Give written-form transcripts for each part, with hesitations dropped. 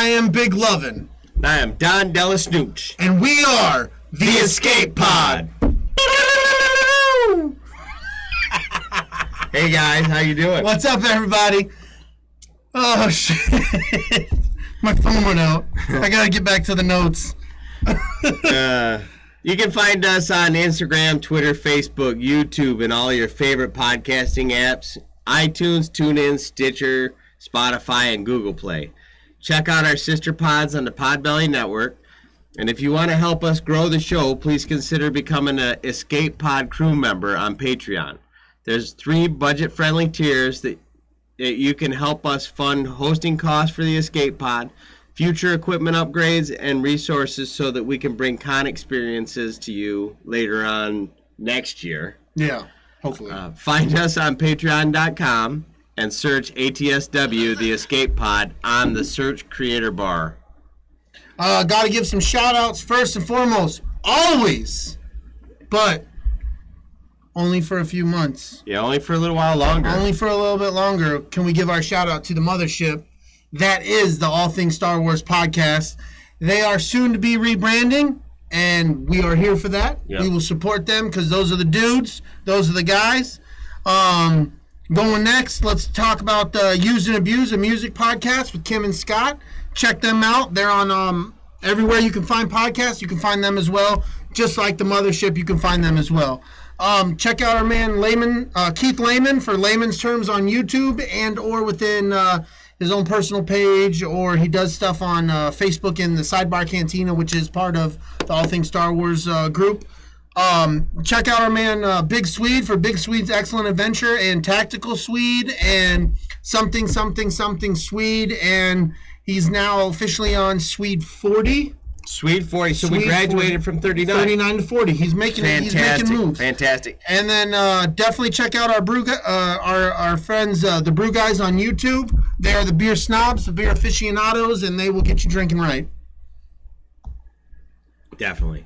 I am Big Lovin. And I am Don DellaSnooch. And we are the Escape Pod. Hey guys, how you doing? What's up, everybody? Oh, shit. My phone went out. I gotta get back to the notes. You can find us on Instagram, Twitter, Facebook, YouTube, and all your favorite podcasting apps. iTunes, Tunein, Stitcher, Spotify, and Google Play. Check out our sister pods on the Podbelly Network. And if you want to help us grow the show, please consider becoming an Escape Pod crew member on Patreon. There's 3 budget-friendly tiers that you can help us fund hosting costs for the Escape Pod, future equipment upgrades, and resources so that we can bring con experiences to you later on next year. Yeah, hopefully. Find us on patreon.com and search ATSW, the Escape Pod, on the search creator bar. Gotta give some shout-outs first and foremost. Always. But only for a few months. Yeah, only for a little while longer. Only for a little bit longer. Can we give our shout-out to the mothership? That is the All Things Star Wars podcast. They are soon to be rebranding, and we are here for that. Yep. We will support them because those are the dudes. Those are the guys. Going next, let's talk about Use and Abuse, a music podcast with Kim and Scott. Check them out. They're on everywhere you can find podcasts. You can find them as well. Just like the mothership, you can find them as well. Check out our man Keith Lehman for Layman's Terms on YouTube and or within his own personal page, or he does stuff on Facebook in the Sidebar Cantina, which is part of the All Things Star Wars group. Check out our man Big Swede for Big Swede's Excellent Adventure and Tactical Swede and something Swede, and he's now officially on Swede 40. Swede 40. So we graduated from 39 to 40. He's making moves. Fantastic. And then definitely check out our friends, the Brew Guys on YouTube. They are the beer snobs, the beer aficionados, and they will get you drinking right. Definitely.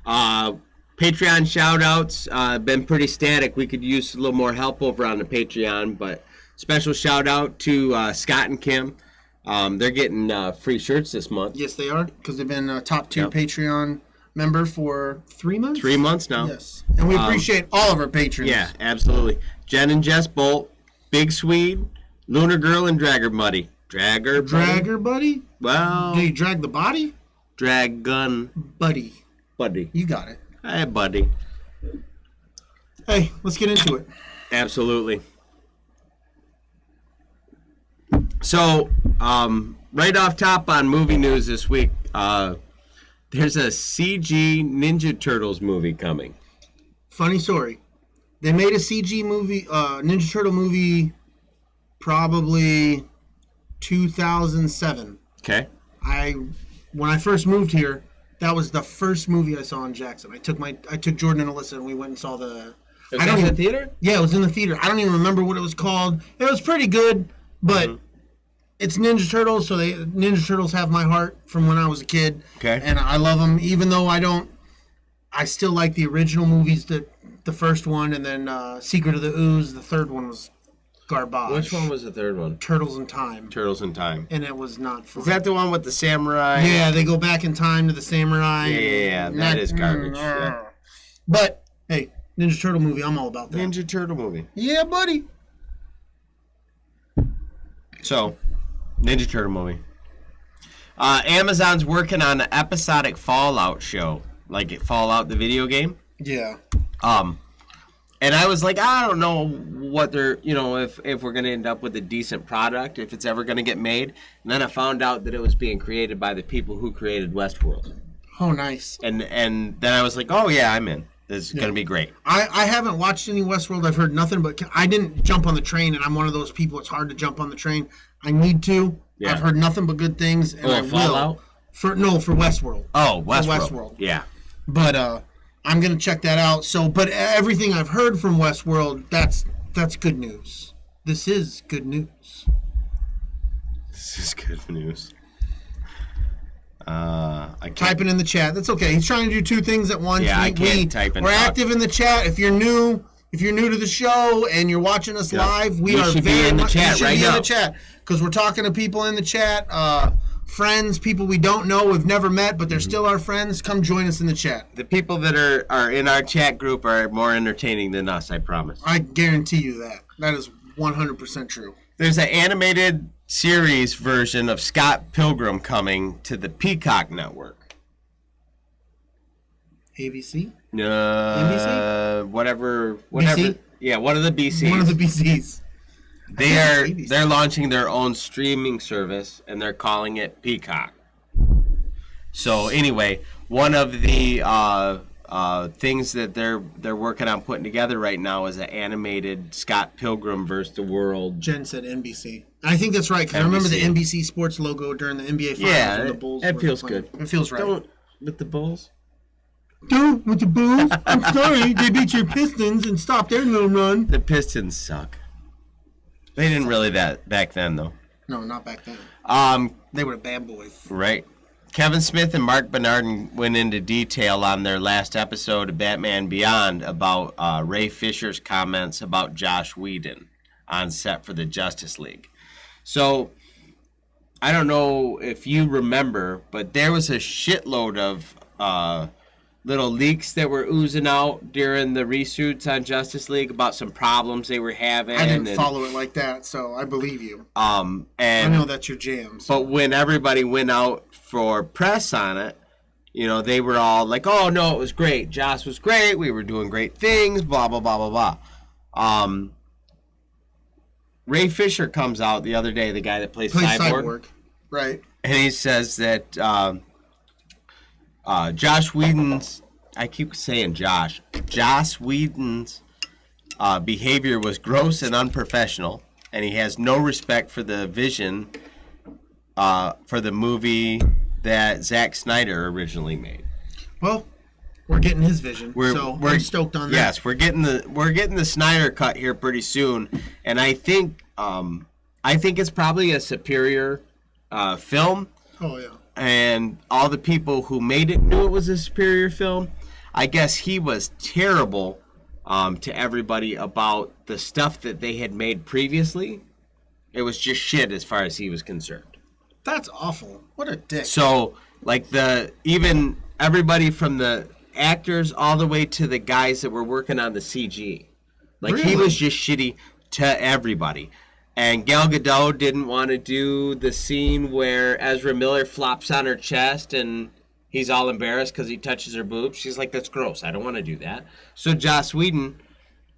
Patreon shout-outs been pretty static. We could use a little more help over on the Patreon, but special shout-out to Scott and Kim. They're getting free shirts this month. Yes, they are, because they've been a top tier Patreon member for 3 months? 3 months now. Yes. And we appreciate all of our patrons. Yeah, absolutely. Jen and Jess Bolt, Big Swede, Lunar Girl, and Dragger Buddy. Dragger Buddy? Well... Do you drag the body? Dragon. Buddy. You got it. Hey, buddy. Hey, let's get into it. Absolutely. So, right off top on movie news this week, there's a CG Ninja Turtles movie coming. Funny story. They made a CG movie, Ninja Turtle movie, probably 2007. Okay. When I first moved here, that was the first movie I saw in Jackson. I took Jordan and Alyssa, and we went and saw the... Was it in the theater? Yeah, it was in the theater. I don't even remember what it was called. It was pretty good, but it's Ninja Turtles, so Ninja Turtles have my heart from when I was a kid. Okay. And I love them, even though I still like the original movies, the first one, and then Secret of the Ooze. The third one was garbage. Which one was the third one? Turtles in Time. And it was not fun. Is that the one with the samurai? Yeah, they go back in time to the samurai. Yeah, that is garbage. Yeah. But, hey, Ninja Turtle movie, I'm all about that. Ninja Turtle movie. Yeah, buddy. So, Ninja Turtle movie. Amazon's working on an episodic Fallout show. Like Fallout, the video game. Yeah. And I was like, I don't know what they're, if we're going to end up with a decent product, if it's ever going to get made. And then I found out that it was being created by the people who created Westworld. Oh, nice. And then I was like, oh, yeah, I'm in. This is going to be great. I haven't watched any Westworld. I've heard nothing, but I didn't jump on the train, and I'm one of those people. It's hard to jump on the train. I need to. Yeah. I've heard nothing but good things, and I will. Fallout? For Westworld. Oh, Westworld. For Westworld. Yeah. But I'm going to check that out. So, but everything I've heard from Westworld, that's good news. This is good news. This is good news. Type it in the chat. That's okay. He's trying to do two things at once. Yeah, I can't type and We're talk. active in the chat. If you're new to the show and you're watching us live, we are should be in the chat right now. because we're talking to people in the chat. friends, people we don't know, we've never met, but they're still our friends, come join us in the chat. The people that are in our chat group are more entertaining than us, I promise. I guarantee you that. That is 100% true. There's an animated series version of Scott Pilgrim coming to the Peacock Network. ABC? NBC? Whatever. BC? Yeah, one of the BCs. One of the BCs. They're launching their own streaming service, and they're calling it Peacock. So anyway, one of the things that they're working on putting together right now is an animated Scott Pilgrim vs. the World. Jen said NBC. I think that's right, because I remember the NBC Sports logo during the NBA Finals. Yeah, when the Bulls it were feels playing. good. It feels right. Don't with the Bulls. Don't with the Bulls. I'm sorry, they beat your Pistons and stopped their little run. The Pistons suck. They didn't really that back then, though. No, not back then. They were the bad boys. Right. Kevin Smith and Mark Bernardin went into detail on their last episode of Batman Beyond about Ray Fisher's comments about Josh Whedon on set for the Justice League. So, I don't know if you remember, but there was a shitload of little leaks that were oozing out during the reshoots on Justice League about some problems they were having. I didn't follow it like that, so I believe you. And I know that's your jam. So. But when everybody went out for press on it, you know, they were all like, oh, no, it was great. Joss was great. We were doing great things, blah, blah, blah, blah, blah. Ray Fisher comes out the other day, the guy that plays Cyborg. Right. And he says that Josh Whedon's, I keep saying Josh Whedon's behavior was gross and unprofessional, and he has no respect for the vision for the movie that Zack Snyder originally made. Well, we're getting his vision, so we're stoked on that. Yes, we're getting the Snyder cut here pretty soon, and I think it's probably a superior film. Oh yeah. And all the people who made it knew it was a superior film. I guess he was terrible to everybody about the stuff that they had made previously. It was just shit as far as he was concerned. That's awful. What a dick. So, like, even everybody from the actors all the way to the guys that were working on the CG. Like, really? He was just shitty to everybody. And Gal Gadot didn't want to do the scene where Ezra Miller flops on her chest and he's all embarrassed because he touches her boobs. She's like, that's gross. I don't want to do that. So Joss Whedon,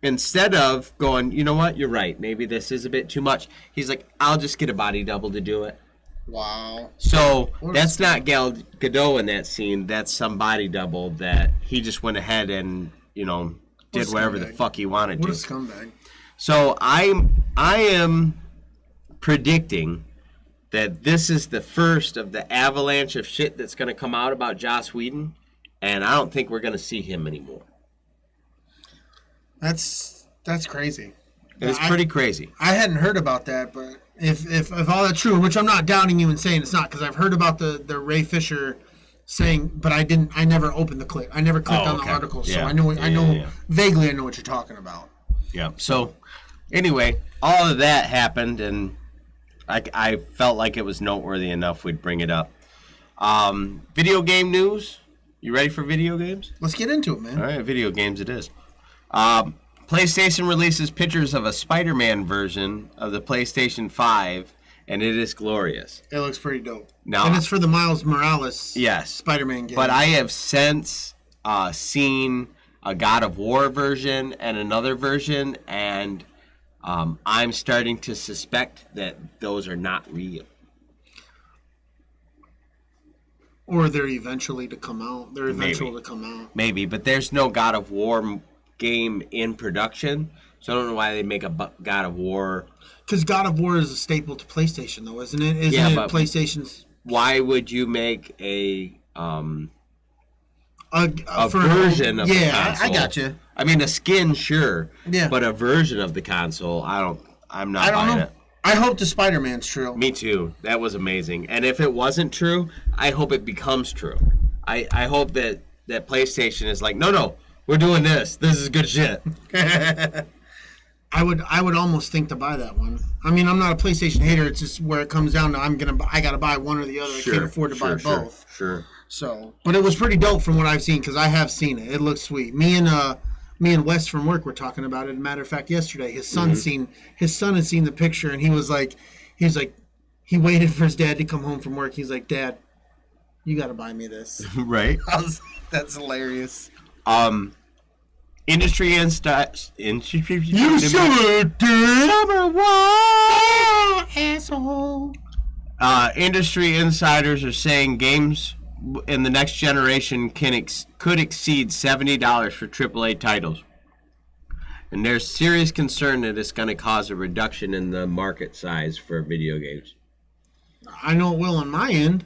instead of going, you know what, you're right, maybe this is a bit too much, he's like, I'll just get a body double to do it. Wow. So that's not Gal Gadot in that scene. That's some body double that he just went ahead and, you know, did whatever the fuck he wanted to. What a scumbag. So I am predicting that this is the first of the avalanche of shit that's going to come out about Joss Whedon, and I don't think we're going to see him anymore. That's crazy. It's pretty crazy. I hadn't heard about that, but if all that's true, which I'm not doubting you and saying it's not, because I've heard about the Ray Fisher saying, but I never opened the clip. I never clicked on the article, so I know vaguely I know what you're talking about. Yeah. So anyway, all of that happened, and I felt like it was noteworthy enough we'd bring it up. Video game news. You ready for video games? Let's get into it, man. All right, video games it is. PlayStation releases pictures of a Spider-Man version of the PlayStation 5, and it is glorious. It looks pretty dope. Now, and it's for the Miles Morales Spider-Man game. But I have since seen a God of War version and another version, and I'm starting to suspect that those are not real. Or they're eventually to come out. They're eventual to come out. Maybe, but there's no God of War game in production, so I don't know why they make a God of War. Because God of War is a staple to PlayStation, though, isn't it? Isn't it PlayStation's? Why would you make a version of the console? Yeah, I got you. I mean, a skin, sure. Yeah. But a version of the console, I'm not buying it. I hope the Spider-Man's true. Me too. That was amazing. And if it wasn't true, I hope it becomes true. I hope that PlayStation is like, no, we're doing this. This is good shit. I would almost think to buy that one. I mean, I'm not a PlayStation hater. It's just where it comes down to I gotta buy one or the other. Sure, I can't afford to buy both. Sure. So, but it was pretty dope from what I've seen because I have seen it. It looks sweet. Me and Wes from work were talking about it. Matter of fact, yesterday his son had seen the picture and he waited for his dad to come home from work. He's like, Dad, you got to buy me this. Right. That's hilarious. Industry You asshole. Industry insiders are saying games in the next generation could exceed $70 for AAA titles. And there's serious concern that it's going to cause a reduction in the market size for video games. I know it will on my end.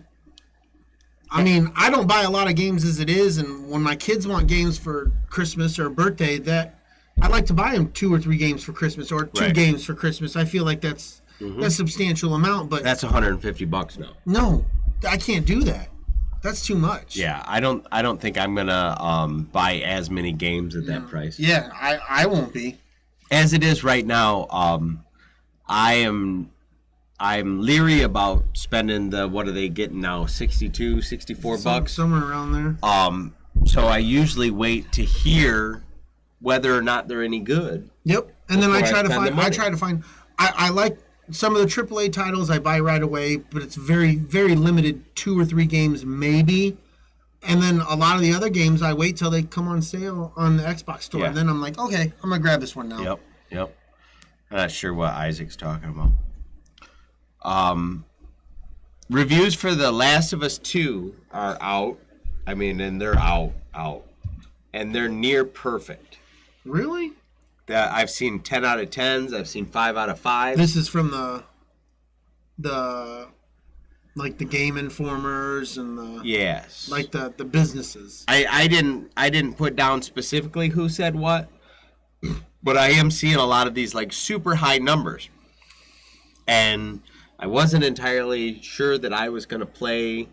I mean, I don't buy a lot of games as it is, and when my kids want games for Christmas or birthday, that I like to buy them 2 or 3 games for Christmas or 2 games for Christmas. I feel like that's a substantial amount, but that's $150 now. No, I can't do that. That's too much. Yeah, I don't think I'm gonna buy as many games at that price. Yeah, I won't be. As it is right now, I'm leery about spending the, what are they getting now, 62, 64 bucks? Somewhere around there. So I usually wait to hear whether or not they're any good. Yep. And then I try to find I like some of the AAA titles I buy right away, but it's very, very limited, 2 or 3 games maybe. And then a lot of the other games I wait till they come on sale on the Xbox store. Yeah. And then I'm like, okay, I'm going to grab this one now. Yep. I'm not sure what Isaac's talking about. Reviews for The Last of Us 2 are out. I mean, and they're out. And they're near perfect. Really? That I've seen 10 out of 10s. I've seen 5 out of 5. This is from the like the Game Informers and the like the businesses. I didn't put down specifically who said what, but I am seeing a lot of these like super high numbers, and I wasn't entirely sure that I was going to play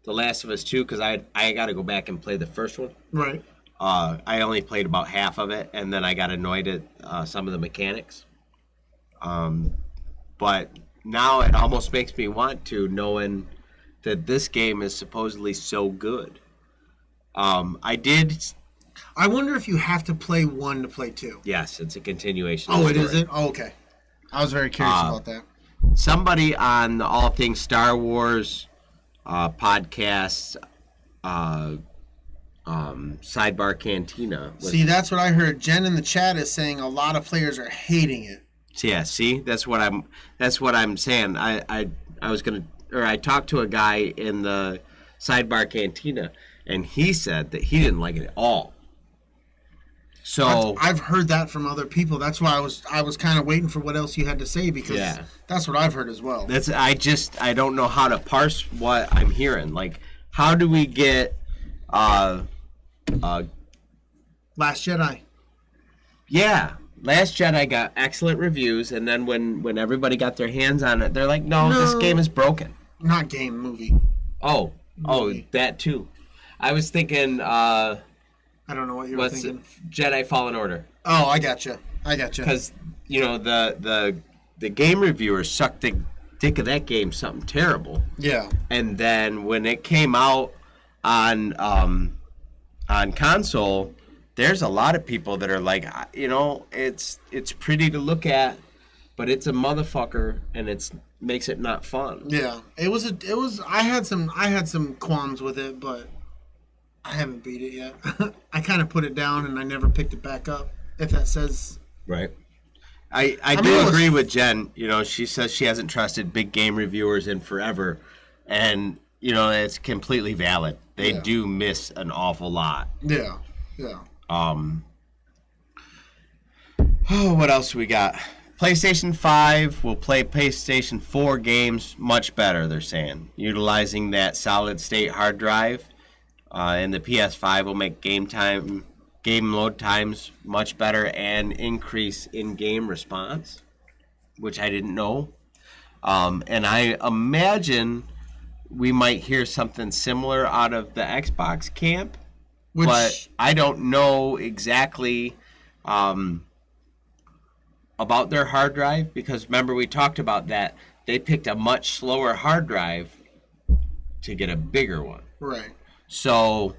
The Last of Us 2 because I got to go back and play the first one. Right. I only played about half of it, and then I got annoyed at some of the mechanics. But now it almost makes me want to, knowing that this game is supposedly so good. I wonder if you have to play 1 to play 2. Yes, it's a continuation. Oh, it is it? Oh, okay. I was very curious about that. Somebody on the All Things Star Wars podcast, Sidebar Cantina. See, that's what I heard. Jen in the chat is saying a lot of players are hating it. Yeah, see, that's what I'm saying. I talked to a guy in the Sidebar Cantina, and he said that he didn't like it at all. So I've heard that from other people. That's why I was kind of waiting for what else you had to say because that's what I've heard as well. I don't know how to parse what I'm hearing. Like, how do we get Last Jedi? Yeah, Last Jedi got excellent reviews, and then when everybody got their hands on it, they're like, no, this game is broken. Not game, movie. Movie. That too. I was thinking. I don't know what you were thinking. Jedi Fallen Order. Oh, I gotcha. Because the game reviewers sucked the dick of that game something terrible. Yeah. And then when it came out on console, there's a lot of people that are like, it's pretty to look at, but it's a motherfucker, and it makes it not fun. Yeah. It was. I had some qualms with it, but I haven't beat it yet. I kind of put it down and I never picked it back up, if that says... Right. I do agree with Jen. She says she hasn't trusted big game reviewers in forever. And, it's completely valid. They do miss an awful lot. Yeah. What else we got? PlayStation 5 will play PlayStation 4 games much better, they're saying. Utilizing that solid-state hard drive. And the PS5 will make game load times much better and increase in-game response, which I didn't know. And I imagine we might hear something similar out of the Xbox camp, but I don't know exactly about their hard drive, because remember we talked about that. They picked a much slower hard drive to get a bigger one. Right. So,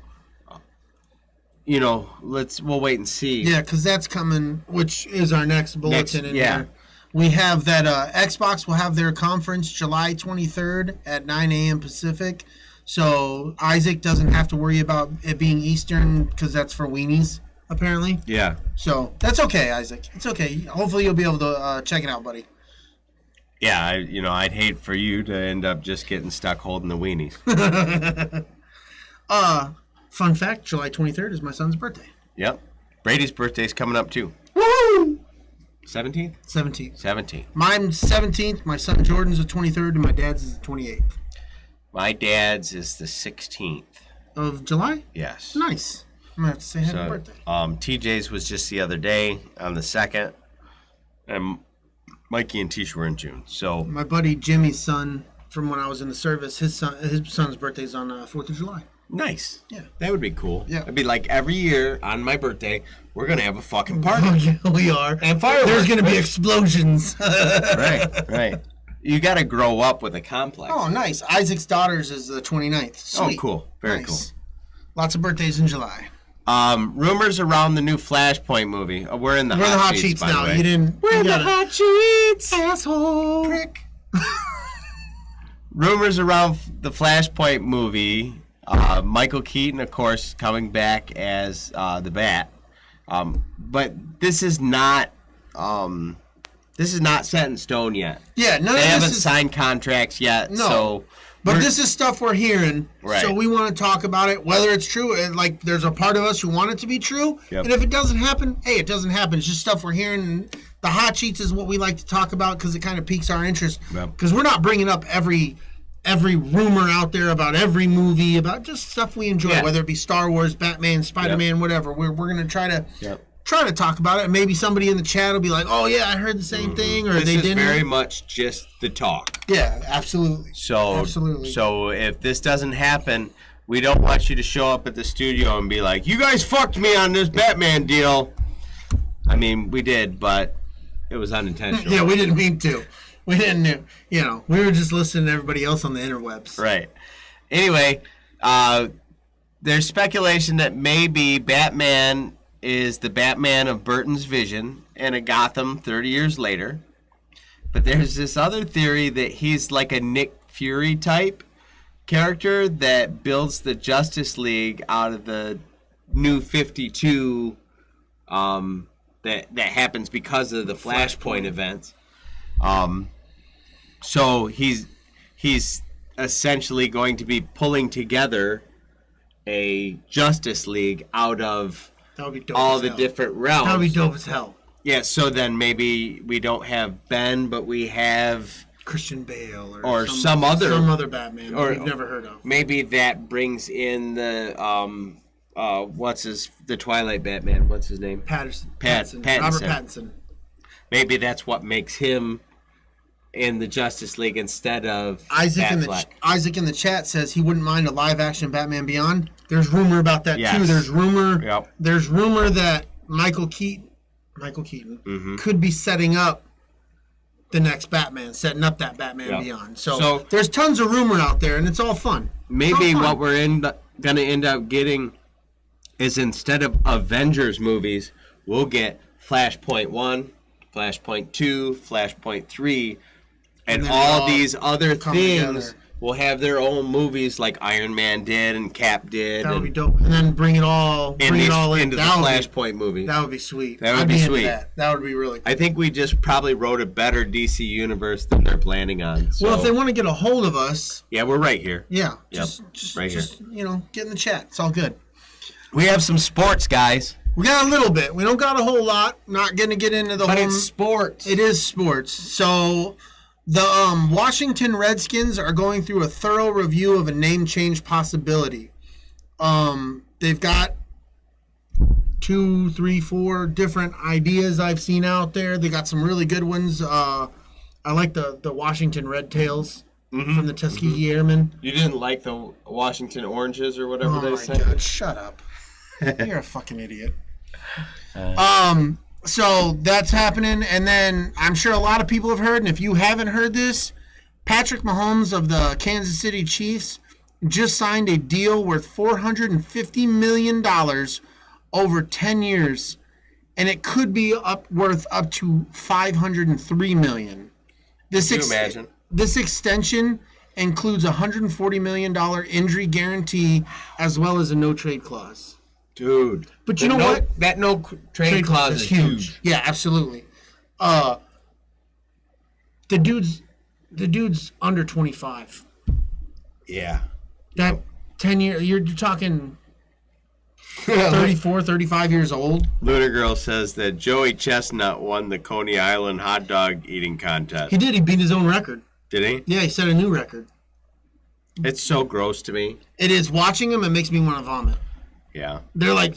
we'll wait and see. Yeah, because that's coming, which is our next bulletin in here. We have that Xbox will have their conference July 23rd at 9 a.m. Pacific. So Isaac doesn't have to worry about it being Eastern because that's for weenies, apparently. Yeah. So that's okay, Isaac. It's okay. Hopefully you'll be able to check it out, buddy. Yeah, I'd hate for you to end up just getting stuck holding the weenies. Fun fact, July 23rd is my son's birthday. Yep. Brady's birthday's coming up, too. Woo! 17th? 17th. Mine's 17th. My son Jordan's the 23rd, and my dad's is the 28th. My dad's is the 16th. Of July? Yes. Nice. I'm going to have to say happy birthday. TJ's was just the other day on the 2nd. And Mikey and Tish were in June. So my buddy Jimmy's son, from when I was in the service, his son's birthday's on 4th of July. Nice. Yeah. That would be cool. Yeah. It'd be like every year on my birthday, we're going to have a fucking party. Oh, yeah, we are. And fireworks. There's going to be explosions. Right. You got to grow up with a complex. Oh, nice. Isaac's daughter's is the 29th. Sweet. Oh, cool. Very cool. Lots of birthdays in July. Rumors around the new Flashpoint movie. We're in the hot sheets now. You didn't. We're in the hot sheets. Asshole. Prick. Rumors around the Flashpoint movie. Michael Keaton, of course, coming back as the Bat. But this is not set in stone yet. Yeah, they haven't signed contracts yet. No. So but this is stuff we're hearing. Right. So we want to talk about it, whether it's true. And like, there's a part of us who want it to be true. Yep. And if it doesn't happen, hey, it doesn't happen. It's just stuff we're hearing. And the hot sheets is what we like to talk about because it kind of piques our interest. Because we're not bringing up every rumor out there about every movie, about just stuff we enjoy, whether it be Star Wars, Batman, Spider-Man, whatever. We're going to try to talk about it. And maybe somebody in the chat will be like, oh, yeah, I heard the same thing, or this they is didn't. Very much just the talk. Yeah, absolutely. So if this doesn't happen, we don't want you to show up at the studio and be like, you guys fucked me on this Batman deal. I mean, we did, but it was unintentional. Yeah, we didn't mean to. We didn't, we were just listening to everybody else on the interwebs. Right. Anyway, there's speculation that maybe Batman is the Batman of Burton's vision in a Gotham 30 years later. But there's this other theory that he's like a Nick Fury type character that builds the Justice League out of the new 52 that happens because of the Flashpoint events. So he's essentially going to be pulling together a Justice League out of all the different realms. That would be dope as hell. Yeah, so then maybe we don't have Ben, but we have Christian Bale or some other Batman or we've never heard of. Maybe that brings in the the Twilight Batman. What's his name? Pattinson. Robert Pattinson. Maybe that's what makes him in the Justice League instead of Isaac in the chat says he wouldn't mind a live action Batman Beyond. There's rumor about that too. There's rumor that Michael Keaton could be setting up the next Batman, setting up that Batman Beyond. So there's tons of rumor out there, and it's all fun. Maybe what we're going to end up getting is instead of Avengers movies, we'll get Flashpoint 1, Flashpoint 2, Flashpoint 3, and all these other things will have their own movies like Iron Man did and Cap did. That would be dope. And then bring it all into the Flashpoint movie. That would be sweet. That would be sweet. That would be really cool. I think we just probably wrote a better DC universe than they're planning on. So. Well, if they want to get a hold of us. Yeah, we're right here. Yeah. Just right here. Get in the chat. It's all good. We have some sports, guys. We got a little bit. We don't got a whole lot. Not going to get into the whole. But it's sports. It is sports. So the Washington Redskins are going through a thorough review of a name change possibility. They've got 2, 3, 4 different ideas I've seen out there. They got some really good ones. I like the Washington Red Tails from the Tuskegee Airmen. You didn't like the Washington Oranges or whatever they say? Oh my God! Shut up. You're a fucking idiot. So that's happening, and then I'm sure a lot of people have heard, and if you haven't heard this, Patrick Mahomes of the Kansas City Chiefs just signed a deal worth $450 million over 10 years, and it could be worth up to $503 million. Can you imagine? This extension includes a $140 million injury guarantee as well as a no-trade clause. Dude. But you know what? That no-trade clause is huge. Yeah, absolutely. The dude's under 25. Yeah. That 10 year, you're talking 34, 35 years old. Lunar Girl says that Joey Chestnut won the Coney Island hot dog eating contest. He did. He beat his own record. Did he? Yeah, he set a new record. It's so gross to me. It is. Watching him, it makes me want to vomit. Yeah. They're like...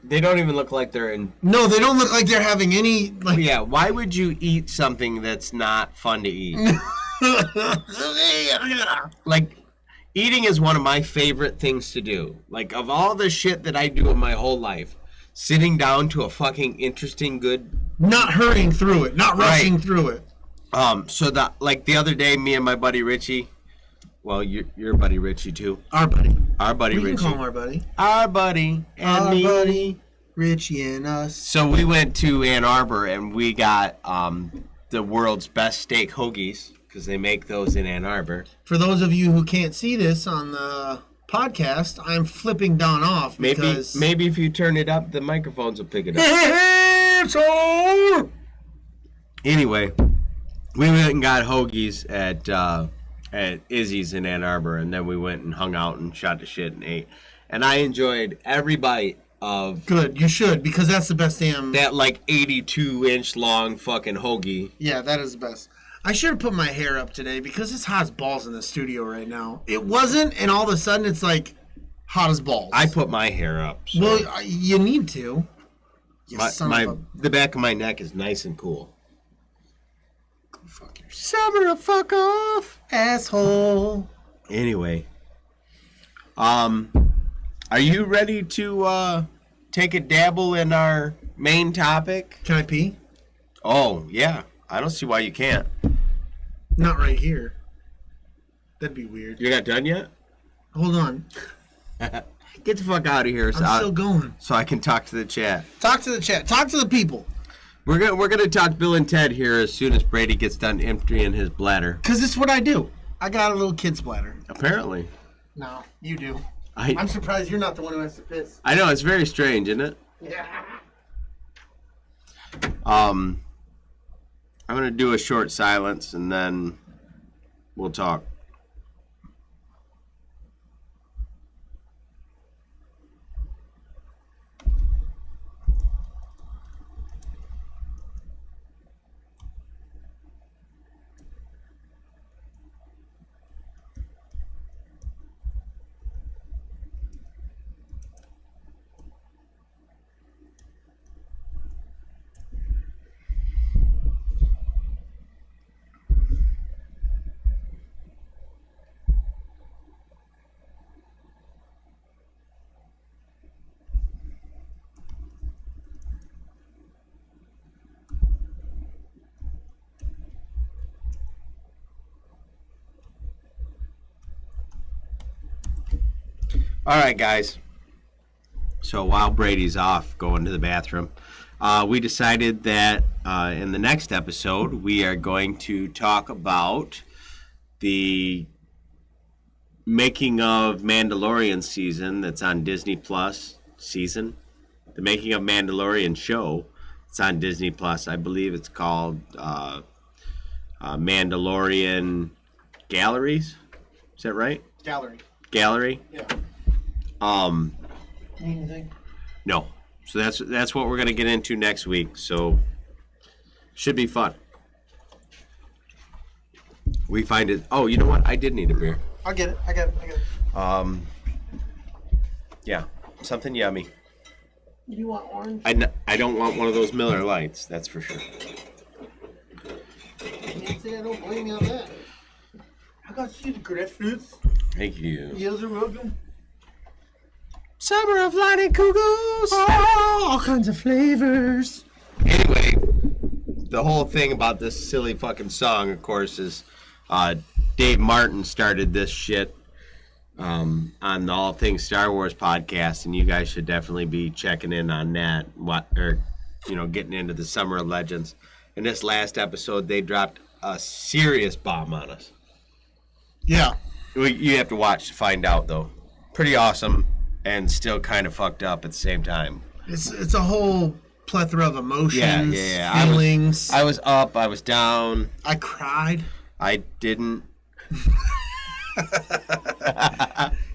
They don't even look like they're in... No, they don't look like they're having any... Like... Yeah, why would you eat something that's not fun to eat? Like... Eating is one of my favorite things to do. Like, of all the shit that I do in my whole life, sitting down to a fucking interesting, good... Not hurrying through it. Not rushing through it. So, the other day, me and my buddy Richie... Well, your buddy Richie, too. Our buddy. Our buddy Richie. We can call him our buddy. Our buddy and our me. buddy, Richie and us. So, we went to Ann Arbor, and we got the world's best steak hoagies. Because they make those in Ann Arbor. For those of you who can't see this on the podcast, I'm flipping Don off because... Maybe if you turn it up, the microphones will pick it up. Anyway, we went and got hoagies at Izzy's in Ann Arbor, and then we went and hung out and shot the shit and ate. And I enjoyed every bite of... Good, you should, because that's the best damn... That, 82-inch long fucking hoagie. Yeah, that is the best. I should have put my hair up today because it's hot as balls in the studio right now. It wasn't, and all of a sudden it's hot as balls. I put my hair up. So. Well, you need to. The back of my neck is nice and cool. Go fuck yourself. Summer a fuck off, asshole. Anyway, are you ready to take a dabble in our main topic? Can I pee? Oh yeah, I don't see why you can't. Not right here. That'd be weird. You got done yet? Hold on. Get the fuck out of here. I'm still going. So I can talk to the chat. Talk to the chat. Talk to the people. We're gonna talk Bill and Ted here as soon as Brady gets done emptying his bladder. Because it's what I do. I got a little kid's bladder. Apparently. No, you do. I'm surprised you're not the one who has to piss. I know, it's very strange, isn't it? Yeah. I'm going to do a short silence, and then we'll talk. All right, guys. So while Brady's off going to the bathroom, we decided that in the next episode, we are going to talk about the making of Mandalorian season that's on Disney Plus season. The making of Mandalorian show. It's on Disney Plus. I believe it's called Mandalorian Galleries. Is that right? Gallery? Yeah. Anything? No. So that's what we're gonna get into next week. So should be fun. We find it. Oh, you know what? I did need a beer. I get it. Yeah, something yummy. You want orange? I don't want one of those Miller Lights. That's for sure. Can't say I don't blame you on that. I got you the grapefruits. Thank you. You're welcome. Summer of Lightning Cuckoos. Oh, all kinds of flavors. Anyway, the whole thing about this silly fucking song, of course, is Dave Martin started this shit on the All Things Star Wars podcast, and you guys should definitely be checking in on that. Getting into the Summer of Legends. In this last episode, they dropped a serious bomb on us. Yeah. You have to watch to find out, though. Pretty awesome, and still kind of fucked up at the same time. It's a whole plethora of emotions, yeah. feelings. I was up, I was down. I cried. I didn't.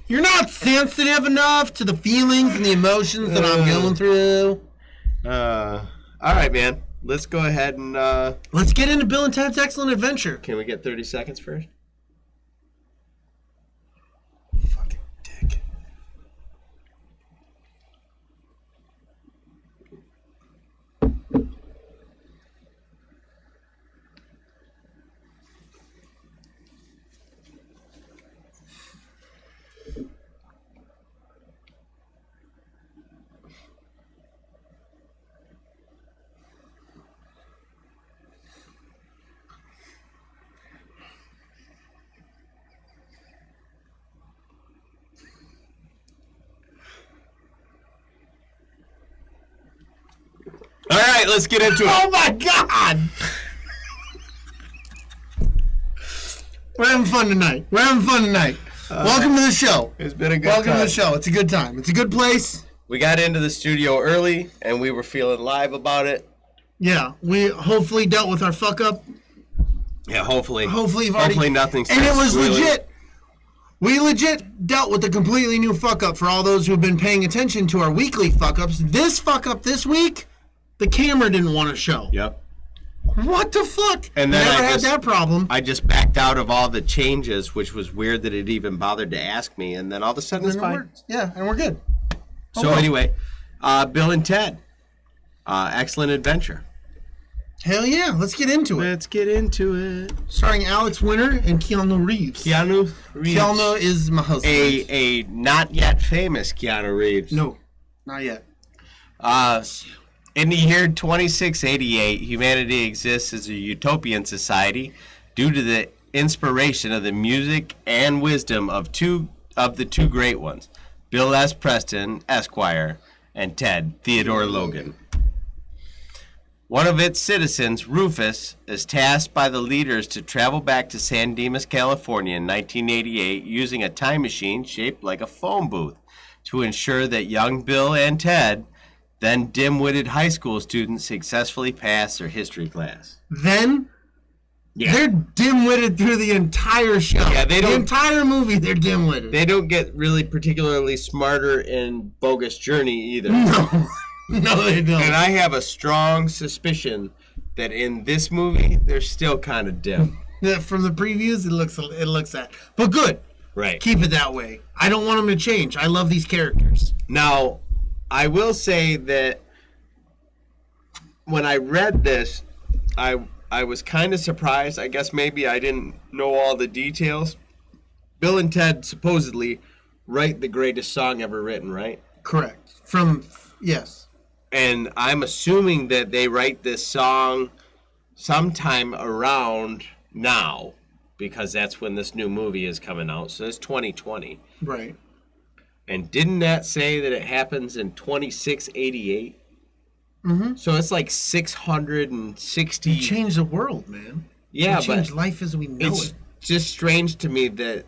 You're not sensitive enough to the feelings and the emotions that I'm going through. All right, man. Let's go ahead and... Let's get into Bill and Ted's Excellent Adventure. Can we get 30 seconds first? Fucking dick. All right, let's get into it. Oh my God! We're having fun tonight. Welcome to the show. It's been a good Welcome time. to the show. It's a good time. It's a good place. We got into the studio early, and we were feeling live about it. Yeah, we hopefully dealt with our fuck up. Yeah, hopefully. Hopefully nothing. And it was swirling. legit. We legit dealt with a completely new fuck up for all those who have been paying attention to our weekly fuck ups. This fuck up this week, the camera didn't want to show. Yep. What the fuck? And then Never had that problem. I just backed out of all the changes, which was weird that it even bothered to ask me. And then all of a sudden it's fine. Yeah, and we're good. So anyway, Bill and Ted, Excellent Adventure. Hell yeah, let's get into it. Let's get into it. Starring Alex Winter and Keanu Reeves. Keanu Reeves. Keanu is my husband. A not yet famous Keanu Reeves. No, not yet. In the year 2688, humanity exists as a utopian society due to the inspiration of the music and wisdom of the two great ones, Bill S. Preston, Esquire, and Ted Theodore Logan. One of its citizens, Rufus, is tasked by the leaders to travel back to San Dimas, California in 1988 using a time machine shaped like a phone booth to ensure that young Bill and Ted, then dim-witted high school students, successfully pass their history class. Then? Yeah. They're dim-witted through the entire show. Yeah, the entire movie, they're dim-witted. They don't get really particularly smarter in Bogus Journey either. No. No, they don't. And I have a strong suspicion that in this movie, they're still kind of dim. Yeah, from the previews, it looks that. But good. Right. Keep it that way. I don't want them to change. I love these characters. Now, I will say that when I read this, I was kind of surprised. I guess maybe I didn't know all the details. Bill and Ted supposedly write the greatest song ever written, right? Correct. Yes. And I'm assuming that they write this song sometime around now, because that's when this new movie is coming out. So it's 2020. Right. And didn't that say that it happens in 2688? Mm-hmm. So it's like 660. It changed the world, man. Yeah, it changed life as we know it's it. Just strange to me that,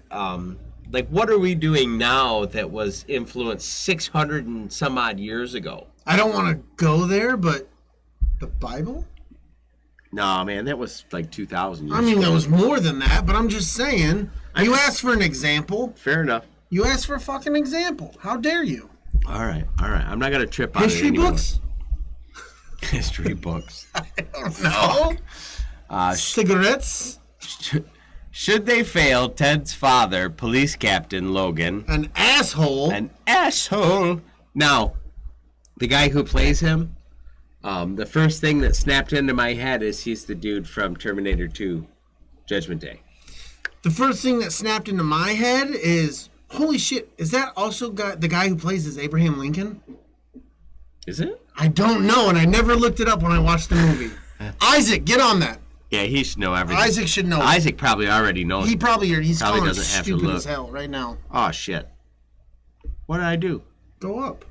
what are we doing now that was influenced 600 and some odd years ago? I don't want to go there, but the Bible? No, man, that was like 2,000 years I mean, ago. that was more than that, but I'm just saying. You asked for an example. Fair enough. You asked for a fucking example. How dare you? All right. I'm not going to trip on History it anymore. books? History books. I don't know. Cigarettes? Should they fail, Ted's father, Police Captain Logan... An asshole. Now, the guy who plays him, the first thing that snapped into my head is he's the dude from Terminator 2, Judgment Day. The first thing that snapped into my head is, Holy shit! Is that also the guy who plays as Abraham Lincoln? Is it? I don't know, and I never looked it up when I watched the movie. Isaac, get on that. Yeah, he should know everything. Isaac should know. Isaac probably already knows. He's probably doesn't have stupid to look as hell right now. Oh shit! What did I do? Go up.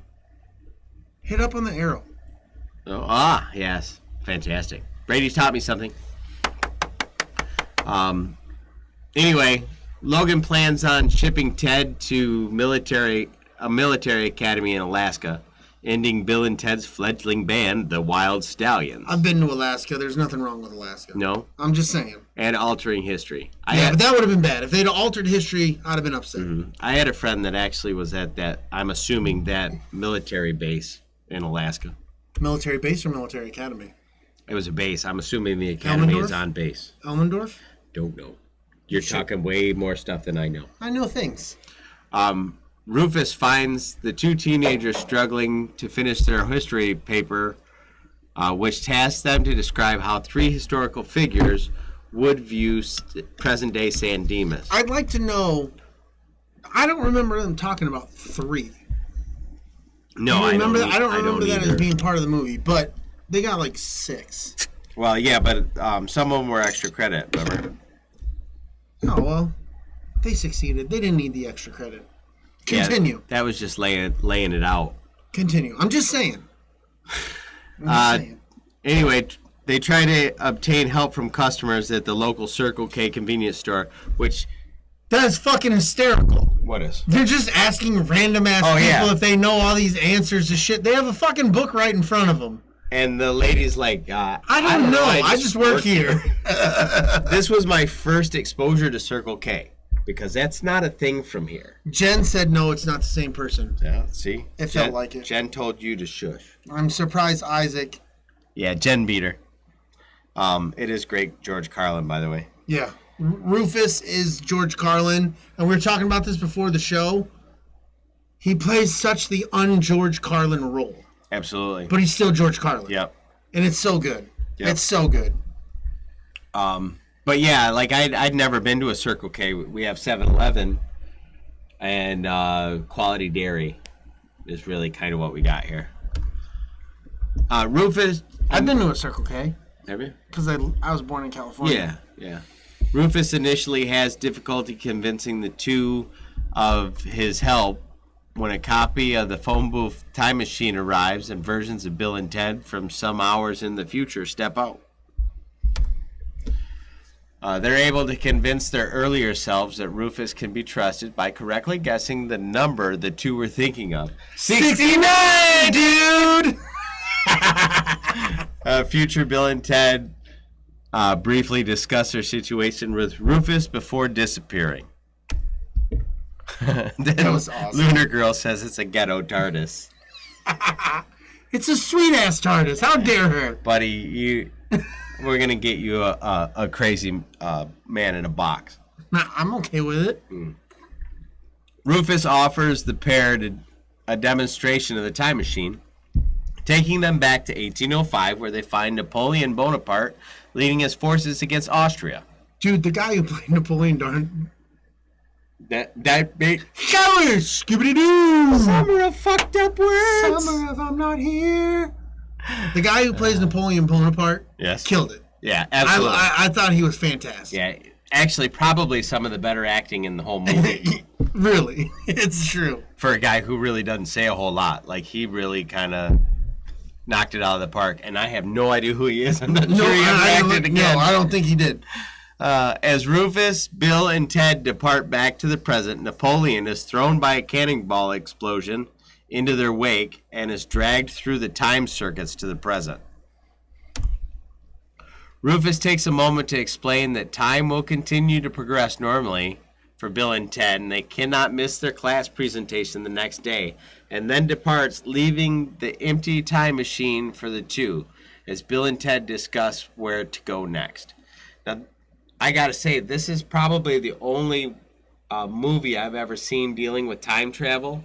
Hit up on the arrow. Oh, yes, fantastic. Brady's taught me something. Anyway, Logan plans on shipping Ted to a military academy in Alaska, ending Bill and Ted's fledgling band, the Wild Stallions. I've been to Alaska. There's nothing wrong with Alaska. No? I'm just saying. And altering history. But that would have been bad. If they'd altered history, I'd have been upset. Mm-hmm. I had a friend that actually was at that, I'm assuming, that military base in Alaska. Military base or military academy? It was a base. I'm assuming the academy Elmendorf? is on base. Elmendorf? Don't know. You're talking way more stuff than I know. I know things. Rufus finds the two teenagers struggling to finish their history paper, which tasks them to describe how three historical figures would view present-day San Dimas. I'd like to know... I don't remember them talking about three. No, I don't remember that either. as being part of the movie, but they got like 6. Well, yeah, but some of them were extra credit, remember? Oh, well, they succeeded. They didn't need the extra credit. Continue. Yeah, that was just laying it out. Continue. I'm just saying. Anyway, they try to obtain help from customers at the local Circle K convenience store, which... That's fucking hysterical. What is? They're just asking random-ass people if they know all these answers to shit. They have a fucking book right in front of them. And the lady's like, I don't know. I just work here. This was my first exposure to Circle K, because that's not a thing from here. Jen said, no, it's not the same person. Yeah, see? It felt like it. Jen told you to shush. I'm surprised Isaac. Yeah, Jen beat her. It is great George Carlin, by the way. Yeah. Rufus is George Carlin, and we were talking about this before the show. He plays such the un-George Carlin role. Absolutely. But he's still George Carlin. Yep. And it's so good. Yep. It's so good. But yeah, like I'd never been to a Circle K. We have 7-Eleven and Quality Dairy is really kind of what we got here. Rufus. I've been to a Circle K. Have you? Because I was born in California. Yeah. Rufus initially has difficulty convincing the two of his help when a copy of the phone booth time machine arrives and versions of Bill and Ted from some hours in the future step out. They're able to convince their earlier selves that Rufus can be trusted by correctly guessing the number the two were thinking of. 69, dude! Future Bill and Ted briefly discuss their situation with Rufus before disappearing. That was awesome. Lunar Girl says it's a ghetto TARDIS. It's a sweet-ass TARDIS. How dare her? Buddy, we're going to get you a crazy man in a box. Nah, I'm okay with it. Rufus offers the pair a demonstration of the time machine, taking them back to 1805, where they find Napoleon Bonaparte leading his forces against Austria. Dude, the guy who played Napoleon darn... That big... Shower! Scooby-Doo! Summer of fucked up words! Summer of I'm not here! The guy who plays Napoleon Bonaparte killed it. Yeah, absolutely. I thought he was fantastic. Yeah, actually, probably some of the better acting in the whole movie. Really, it's true. For a guy who really doesn't say a whole lot. Like, he really kind of knocked it out of the park. And I have no idea who he is. I'm not sure he ever acted again. No, I don't think he did. As Rufus, Bill, and Ted depart back to the present, Napoleon is thrown by a cannonball explosion into their wake and is dragged through the time circuits to the present. Rufus takes a moment to explain that time will continue to progress normally for Bill and Ted, and they cannot miss their class presentation the next day, and then departs, leaving the empty time machine for the two, as Bill and Ted discuss where to go next. Now, I gotta say, this is probably the only movie I've ever seen dealing with time travel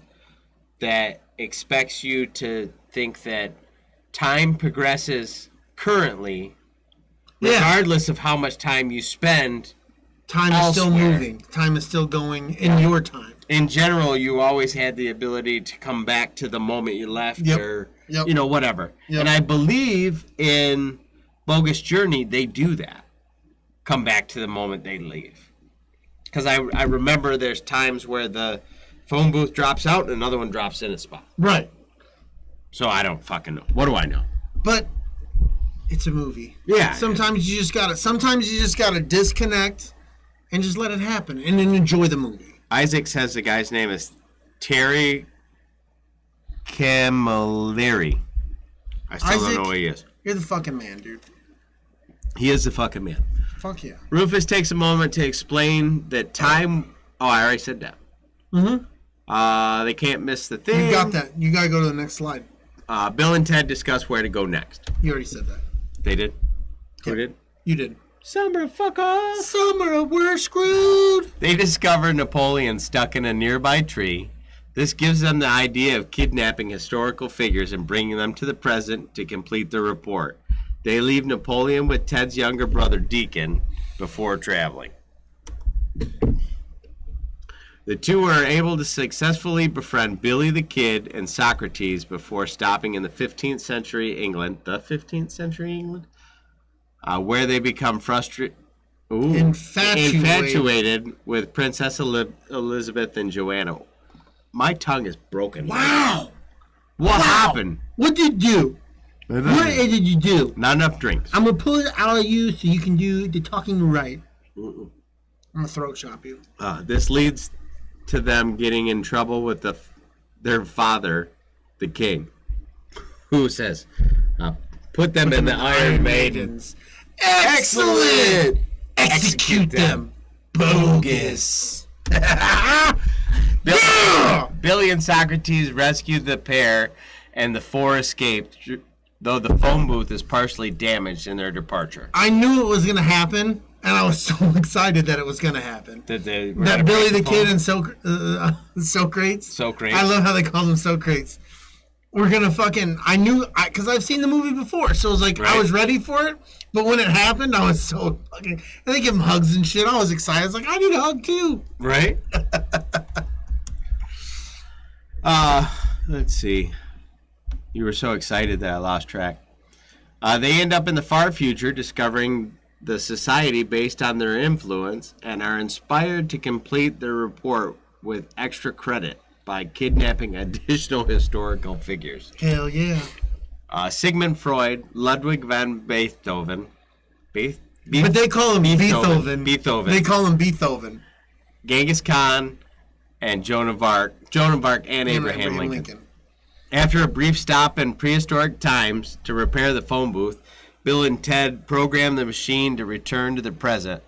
that expects you to think that time progresses currently, regardless of how much time you spend. Time is still moving. Time is still going in your time. in general, you always had the ability to come back to the moment you left or, whatever. Yep. And I believe in Bogus Journey, they do that. Come back to the moment they leave. Because I remember there's times where the phone booth drops out and another one drops in a spot. Right. So I don't fucking know. What do I know? But it's a movie. Yeah. Sometimes you just gotta disconnect and just let it happen and then enjoy the movie. Isaac says the guy's name is Terry Camilleri. I still don't know who he is. You're the fucking man, dude. He is the fucking man. Fuck yeah. Rufus takes a moment to explain that time... Oh, I already said that. Mm-hmm. They can't miss the thing. You got that. You gotta go to the next slide. Bill and Ted discuss where to go next. You already said that. They did? Who did? You did. Summer, fuck off. Summer, we're screwed. They discover Napoleon stuck in a nearby tree. This gives them the idea of kidnapping historical figures and bringing them to the present to complete the report. They leave Napoleon with Ted's younger brother, Deacon, before traveling. The two are able to successfully befriend Billy the Kid and Socrates before stopping in the 15th century England. The 15th century England? Where they become infatuated with Princess Elizabeth and Joanna. My tongue is broken. Wow. What happened? What did you do? What did you do? Not enough drinks. I'm going to pull it out of you so you can do the talking right. I'm going to throat chop you. This leads to them getting in trouble with their father, the king, who says, put them in the Iron Maidens. Excellent! Execute them. Bogus. Billy and Socrates rescued the pair, and the four escaped, though the phone booth is partially damaged in their departure. I knew it was going to happen, and I was so excited that it was going to happen. That Billy the Kid and Socrates. I love how they call them Socrates. We're going to fucking... I knew... Because I've seen the movie before, so it was like, right. I was ready for it. But when it happened, I was so fucking... And they give him hugs and shit. I was excited. I was like, I need a hug too. Right? Let's see. You were so excited that I lost track. They end up in the far future discovering the society based on their influence and are inspired to complete their report with extra credit by kidnapping additional historical figures. Hell yeah. Sigmund Freud, Ludwig van Beethoven. But they call him Beethoven. They call him Beethoven. Genghis Khan and Joan of Arc and Abraham Lincoln. After a brief stop in prehistoric times to repair the phone booth, Bill and Ted program the machine to return to the present.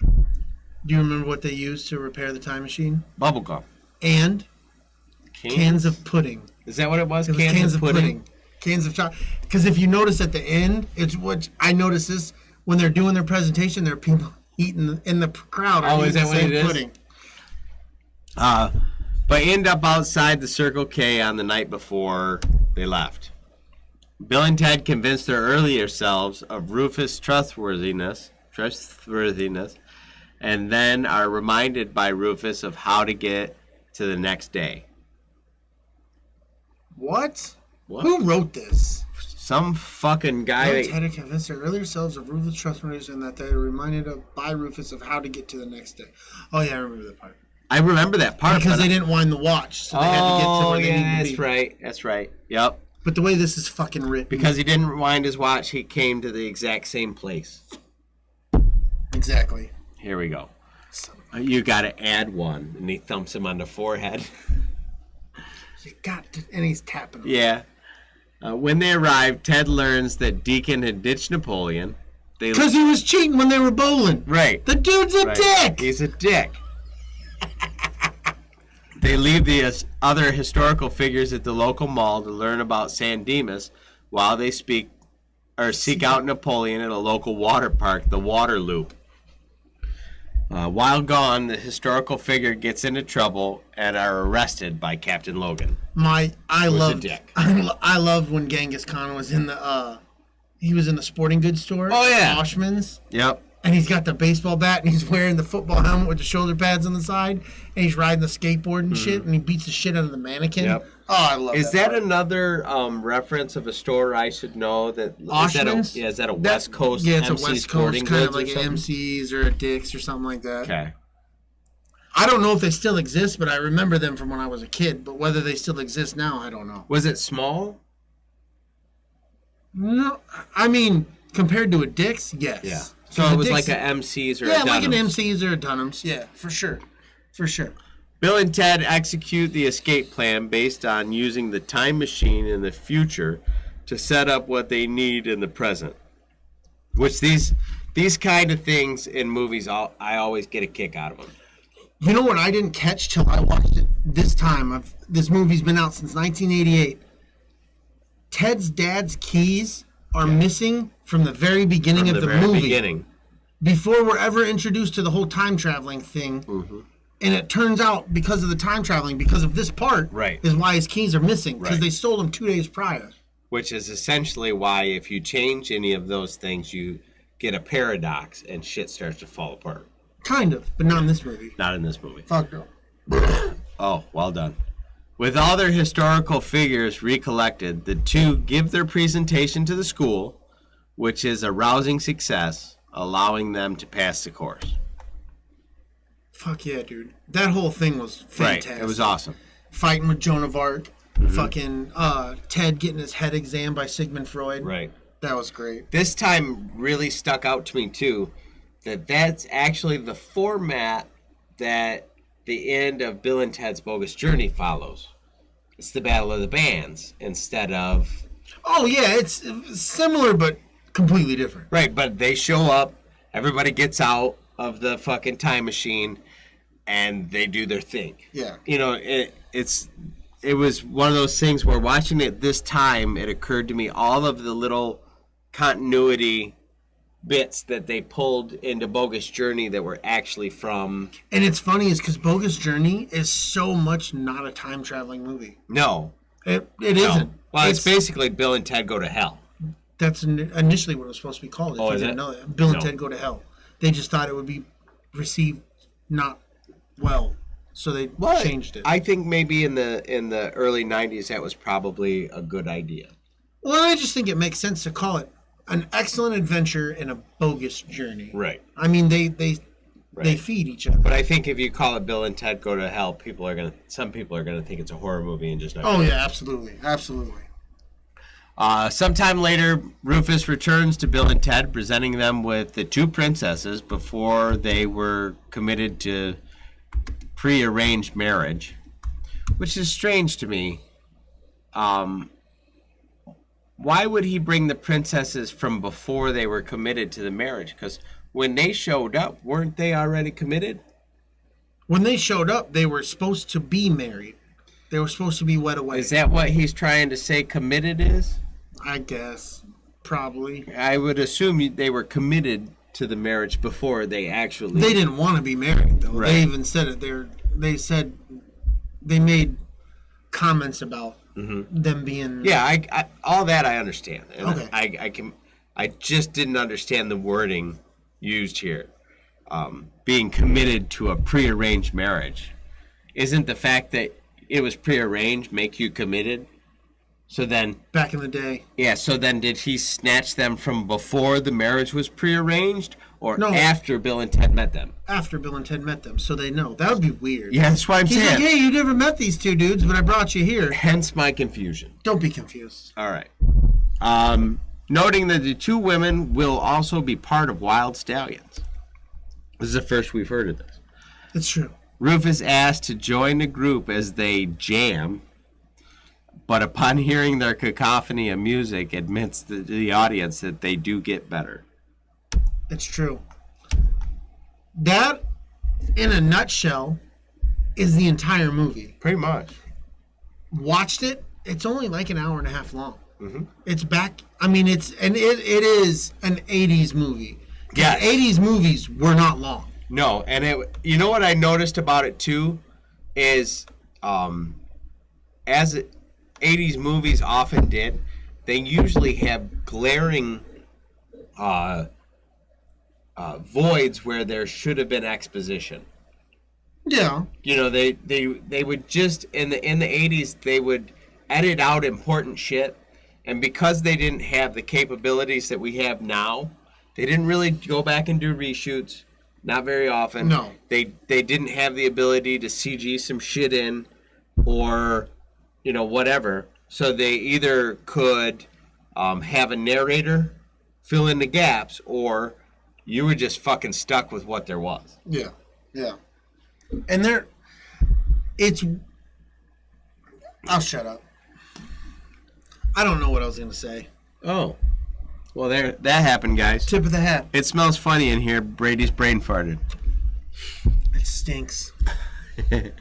Do you remember what they used to repair the time machine? Bubblegum. And cans of pudding. Is that what it was? It was cans of pudding. Cans of chocolate. Because if you notice at the end, it's what I noticed this when they're doing their presentation, there are people eating in the crowd. Oh, is that what it is? Pudding. But end up outside the Circle K on the night before they left. Bill and Ted convince their earlier selves of Rufus' trustworthiness, and then are reminded by Rufus of how to get to the next day. What? Who wrote this? Some fucking guy. Bill and Ted convinced their earlier selves of Rufus' trustworthiness and that they were reminded by Rufus of how to get to the next day. Oh yeah, I remember that part. I remember that part. Because they didn't wind the watch, so they had to get to where they needed to be. Right. That's right. Yep. But the way this is fucking written. Because he didn't wind his watch, he came to the exact same place. Exactly. Here we go. You got to add one, and he thumps him on the forehead. You got to, and he's tapping him. Yeah. When they arrive, Ted learns that Deacon had ditched Napoleon. Because he was cheating when they were bowling. Right. The dude's a dick. He's a dick. They leave the other historical figures at the local mall to learn about San Dimas while they seek out Napoleon at a local water park, the Water Loop. While gone, the historical figure gets into trouble and are arrested by Captain Logan. I loved when Genghis Khan was in the he was in the sporting goods store. Oh yeah, Oshman's. Yep. And he's got the baseball bat, and he's wearing the football helmet with the shoulder pads on the side, and he's riding the skateboard and shit, and he beats the shit out of the mannequin. Yep. Oh, I love Is that another reference of a store I should know? Oshman's? Is that a West Coast Yeah, it's MC a West Sporting Coast, kind Goods of like or an something? MC's or a Dick's or something like that. Okay. I don't know if they still exist, but I remember them from when I was a kid. But whether they still exist now, I don't know. Was it small? No, I mean, compared to a Dick's, yes. Yeah. So it was like a MC's or a Dunham's. Yeah, like an MC's or a Dunham's. Yeah, for sure. For sure. Bill and Ted execute the escape plan based on using the time machine in the future to set up what they need in the present. Which these kind of things in movies, I always get a kick out of them. You know what I didn't catch till I watched it this time? This movie's been out since 1988. Ted's dad's keys are missing from the very beginning of the movie. Beginning. Before we're ever introduced to the whole time traveling thing. Mm-hmm. And it turns out, because of the time traveling, because of this part, is why his keys are missing. Because they stole them 2 days prior. Which is essentially why if you change any of those things, you get a paradox and shit starts to fall apart. Kind of, but not in this movie. Not in this movie. Fuck no. Oh, well done. With all their historical figures recollected, the two give their presentation to the school, which is a rousing success, allowing them to pass the course. Fuck yeah, dude. That whole thing was fantastic. Right, it was awesome. Fighting with Joan of Arc. Fucking Ted getting his head examined by Sigmund Freud. Right. That was great. This time really stuck out to me, too, that's actually the format that the end of Bill and Ted's Bogus Journey follows. It's the Battle of the Bands instead of... Oh, yeah, it's similar but completely different. Right, but they show up, everybody gets out of the fucking time machine, and they do their thing. Yeah. You know, it was one of those things where watching it this time, it occurred to me all of the little continuity bits that they pulled into Bogus Journey that were actually from... And it's funny is because Bogus Journey is so much not a time-traveling movie. No. It isn't. Well, it's basically Bill and Ted Go to Hell. That's initially what it was supposed to be called. Oh, is it? Know that. Bill and Ted Go to Hell. They just thought it would be received not well, so they changed it. I think maybe in the early 90s that was probably a good idea. Well, I just think it makes sense to call it an excellent adventure and a bogus journey. Right. I mean, they feed each other. But I think if you call it Bill and Ted Go to Hell, some people are gonna think it's a horror movie and just not. Oh yeah, absolutely. Sometime later, Rufus returns to Bill and Ted, presenting them with the two princesses before they were committed to prearranged marriage, which is strange to me. Why would he bring the princesses from before they were committed to the marriage? Because when they showed up, weren't they already committed? When they showed up, they were supposed to be married. They were supposed to be wed away. Is that what he's trying to say committed is? I guess. Probably. I would assume they were committed to the marriage before they actually... They didn't want to be married, though. Right. They even said it. They said... They made comments about them being... Yeah, I all that I understand. And Okay. I just didn't understand the wording used here. Being committed to a prearranged marriage. Isn't the fact that it was prearranged make you committed? So then... Back in the day. Yeah, so then did he snatch them from before the marriage was prearranged? Or after Bill and Ted met them? After Bill and Ted met them, so they know. That would be weird. Yeah, that's why I'm He's saying. like, hey, you never met these two dudes, but I brought you here. Hence my confusion. Don't be confused. All right. Noting that the two women will also be part of Wild Stallions. This is the first we've heard of this. It's true. Rufus asked to join the group as they jam, but upon hearing their cacophony of music, admits to the audience that they do get better. It's true. That, in a nutshell, is the entire movie. Pretty much. Watched it. It's only like an hour and a half long. Mm-hmm. It's back. I mean, it is an 80s movie. Yes. 80s movies were not long. No, and you know what I noticed about it too is, as 80s movies often did, they usually have glaring voids where there should have been exposition. Yeah. You know, they would just in the 80s they would edit out important shit, and because they didn't have the capabilities that we have now, they didn't really go back and do reshoots. Not very often. No. They didn't have the ability to CG some shit in or, you know, whatever. So they either could have a narrator fill in the gaps, or you were just fucking stuck with what there was. Yeah. Yeah. And I'll shut up. I don't know what I was going to say. Oh. Well, that happened, guys. Tip of the hat. It smells funny in here. Brady's brain farted. It stinks. Talk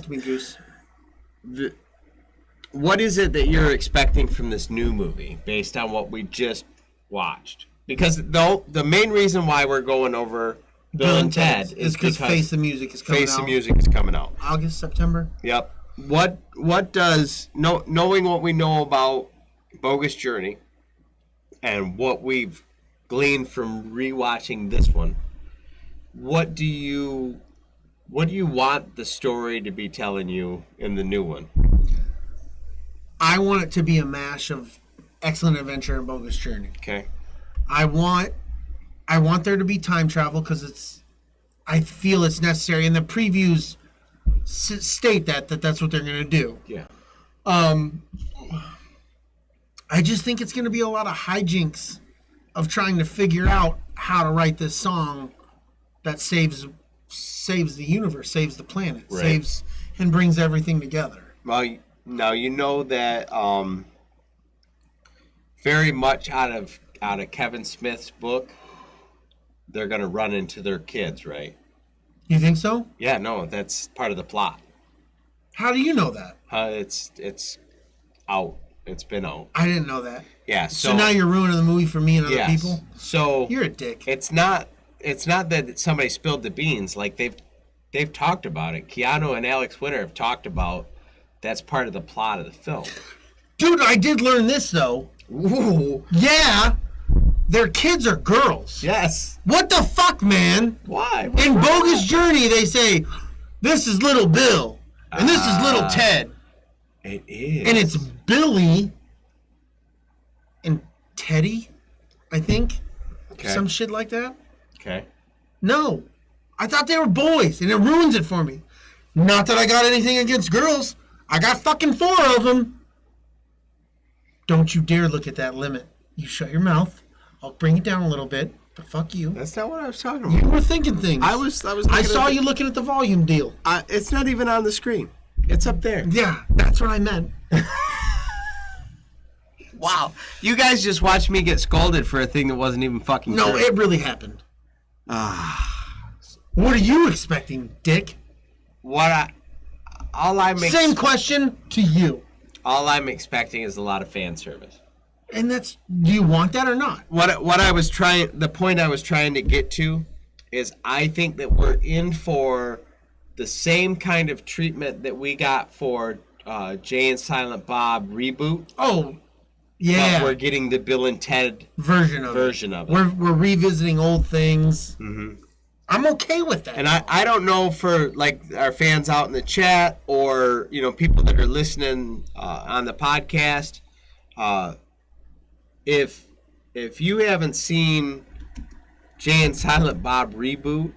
to me, Goose. What is it that you're expecting from this new movie based on what we just watched? Because the main reason why we're going over Bill and Ted is because Face the Music is coming out. Face the Music is coming out. August, September. Yep. What does knowing what we know about Bogus Journey and what we've gleaned from rewatching this one, what do you want the story to be telling you in the new one? I want it to be a mash of Excellent Adventure and Bogus Journey. Okay. I want there to be time travel because I feel it's necessary, and the previews state that's what they're going to do. Yeah. I just think it's going to be a lot of hijinks of trying to figure out how to write this song that saves the universe, saves the planet, right. saves and brings everything together. Well, now you know that very much out of Kevin Smith's book, they're going to run into their kids, right? You think so? Yeah, no, that's part of the plot. How do you know that? It's out. It's been out. I didn't know that. Yeah. So now you're ruining the movie for me and other people? So you're a dick. It's not that somebody spilled the beans. Like they've talked about it. Keanu and Alex Winter have talked about that's part of the plot of the film. Dude, I did learn this though. Ooh. Yeah. Their kids are girls. Yes. What the fuck, man? Why? In Bogus Journey, they say, this is little Bill, and this is little Ted. It is. And it's Billy and Teddy, I think. Okay. Some shit like that. Okay. No. I thought they were boys, and it ruins it for me. Not that I got anything against girls. I got fucking 4 of them. Don't you dare look at that limit. You shut your mouth. I'll bring it down a little bit, but fuck you. That's not what I was talking about. You were thinking things. I saw you looking at the volume deal. It's not even on the screen. It's up there. Yeah, that's what I meant. Wow. You guys just watched me get scolded for a thing that wasn't even fucking No, true. it really happened. What are you expecting, dick? Same question to you. All I'm expecting is a lot of fan service. And do you want that or not? The point I was trying to get to is I think that we're in for the same kind of treatment that we got for Jay and Silent Bob reboot. Oh, yeah. But we're getting the Bill and Ted version of it. We're revisiting old things. Mm-hmm. I'm okay with that. And I don't know for like our fans out in the chat or people that are listening on the podcast. If you haven't seen Jay and Silent Bob reboot,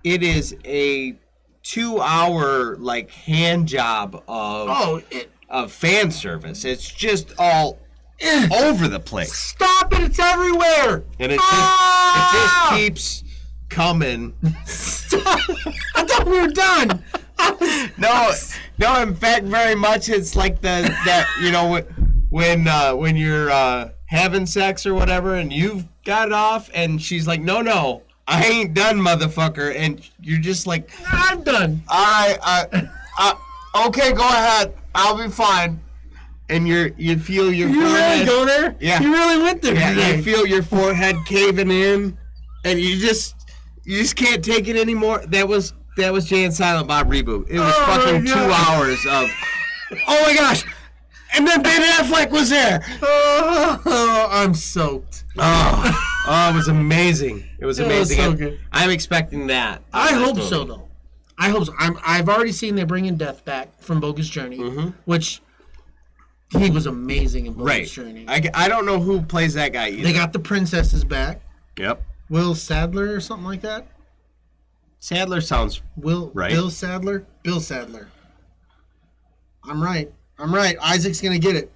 it is a 2-hour like hand job of fan service. It's just all over the place. Stop it! It's everywhere. And it just keeps coming. Stop. I thought we were done. No. In fact, very much it's like when you're having sex or whatever, and you've got it off, and she's like, no, I ain't done, motherfucker, and you're just like, I'm done. All right, okay, go ahead, I'll be fine. And you feel your forehead. You really go there? Yeah. You really went there. Yeah, today. you feel your forehead caving in, and you just can't take it anymore. That was Jay and Silent Bob reboot. It was fucking 2 hours of, oh my gosh. And then Ben Affleck was there. Oh, I'm soaked. Oh, it was amazing. It was amazing. so good. I'm expecting that. I hope so, though. I hope so. I've already seen they're bringing Death back from Bogus Journey, which he was amazing in Bogus Journey. I don't know who plays that guy either. They got the princesses back. Yep. Will Sadler or something like that. Sadler sounds right. Bill Sadler. Bill Sadler. I'm right. Isaac's gonna get it.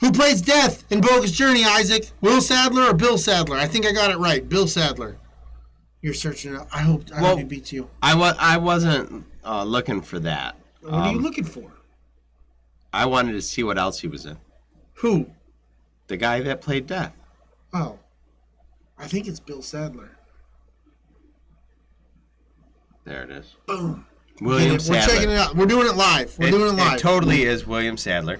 Who plays Death in Bogus Journey, Isaac? Will Sadler or Bill Sadler? I think I got it right. Bill Sadler. You're searching it up. I hope he beats you. I wasn't looking for that. What are you looking for? I wanted to see what else he was in. Who? The guy that played Death. Oh. I think it's Bill Sadler. There it is. Boom. William Sadler. We're checking it out. We're doing it live. It totally is William Sadler.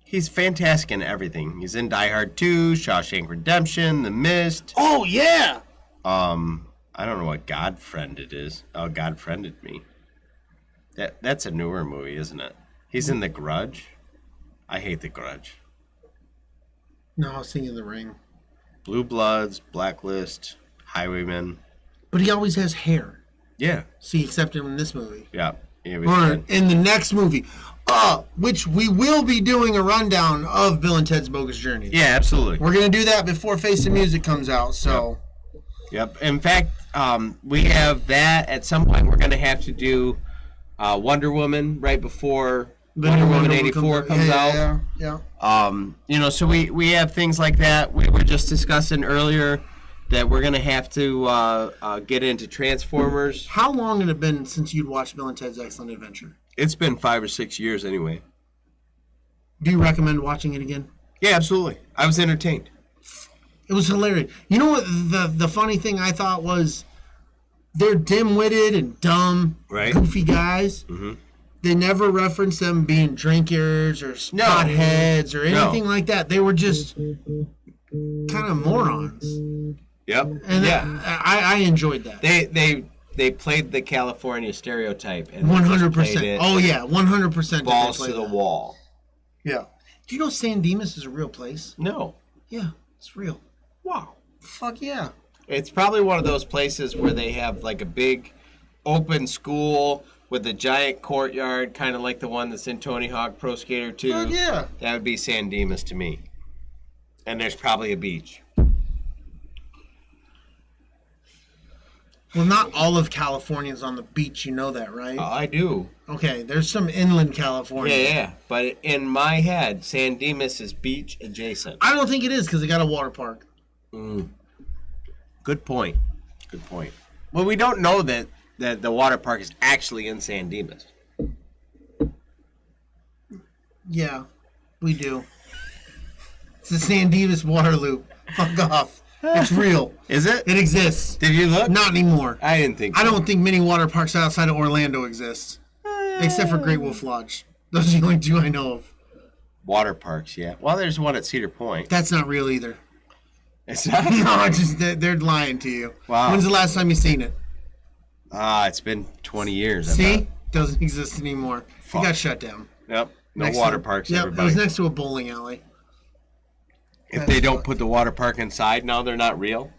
He's fantastic in everything. He's in Die Hard 2, Shawshank Redemption, The Mist. Oh, yeah. I don't know what God-Friended is. Oh, God-Friended Me. That's a newer movie, isn't it? He's in The Grudge. I hate The Grudge. No, I was thinking The Ring. Blue Bloods, Blacklist, Highwaymen. But he always has hair. Yeah. See, except in this movie. Yeah. Or in the next movie. Which we will be doing a rundown of Bill and Ted's Bogus Journey. Yeah, absolutely. We're going to do that before Face the Music comes out, so... Yep. In fact, we have that. At some point, we're going to have to do Wonder Woman right before Wonder Woman 84 comes out. Yeah. So we have things like that. We were just discussing earlier that we're going to have to get into Transformers. How long had it been since you'd watched Bill and Ted's Excellent Adventure? It's been 5 or 6 years anyway. Do you recommend watching it again? Yeah, absolutely. I was entertained. It was hilarious. You know what the funny thing I thought was? They're dim-witted and dumb, goofy guys. Mm-hmm. They never referenced them being drinkers or potheads or anything like that. They were just kind of morons. Yep. And I enjoyed that. They played the California stereotype. And 100%. Oh, yeah, 100%. Balls to the wall. Yeah. Do you know San Dimas is a real place? No. Yeah, it's real. Wow. Fuck yeah. It's probably one of those places where they have like a big open school with a giant courtyard, kind of like the one that's in Tony Hawk Pro Skater 2. Oh, yeah. That would be San Dimas to me. And there's probably a beach. Well, not all of California is on the beach. You know that, right? I do. Okay, there's some inland California. Yeah. But in my head, San Dimas is beach adjacent. I don't think it is because they got a water park. Good point. Well, we don't know that the water park is actually in San Dimas. Yeah, we do. It's the San Dimas water loop. Fuck off. It's real. Is it? It exists. Did you look? Not anymore. I didn't think so. I don't think many water parks outside of Orlando exist. Except for Great Wolf Lodge. Those are the only two I know of. Water parks, yeah. Well, there's one at Cedar Point. That's not real either. It's not? No, they're lying to you. Wow. When's the last time you seen it? It's been 20 years. See? Doesn't exist anymore. Fuck. It got shut down. Yep. No water parks, everybody. It was next to a bowling alley. If they don't put the water park inside now, they're not real?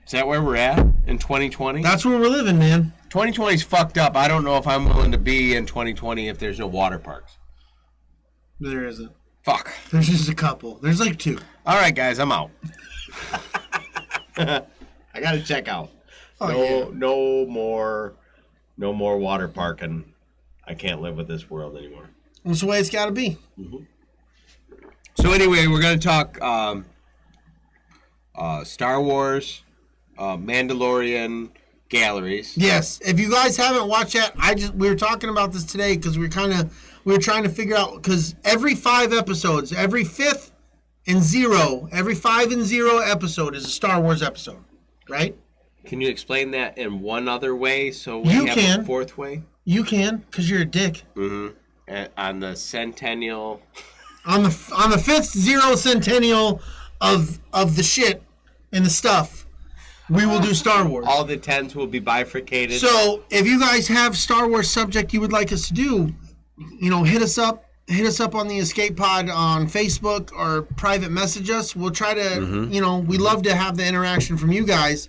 Is that where we're at in 2020? That's where we're living, man. 2020's fucked up. I don't know if I'm willing to be in 2020 if there's no water parks. There isn't. Fuck. There's just a couple. There's like 2. All right, guys, I'm out. I gotta check out. No more water parking. I can't live with this world anymore. That's the way it's got to be. Mm-hmm. So anyway, we're gonna talk Star Wars, Mandalorian galleries. Yes, if you guys haven't watched that, we were talking about this today because we were trying to figure out because every 5 episodes, every 5 and 0 episode is a Star Wars episode, right? Can you explain that in one other way so we have a 4th way? You can, because you're a dick. Mm-hmm. On the centennial. On the 5th 0 centennial of the shit and the stuff. we will do Star Wars. All the 10s will be bifurcated. So if you guys have Star Wars subject you would like us to do, hit us up. Hit us up on the Escape Pod on Facebook or private message us. We'll try to, we love to have the interaction from you guys.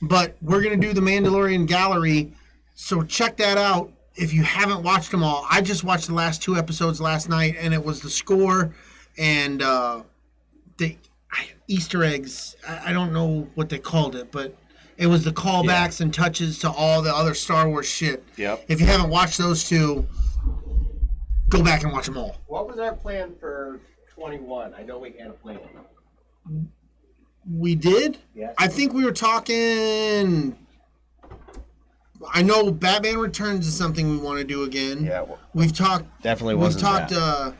But we're going to do the Mandalorian Gallery. So check that out if you haven't watched them all. I just watched the last 2 episodes last night, and it was the score and the Easter eggs. I don't know what they called it, but it was the callbacks and touches to all the other Star Wars shit. Yep. If you haven't watched those 2... go back and watch them all. What was our plan for 21? I know we had a plan. We did? Yes. I think we were talking... I know Batman Returns is something we want to do again. Yeah. We've talked... Definitely wasn't that.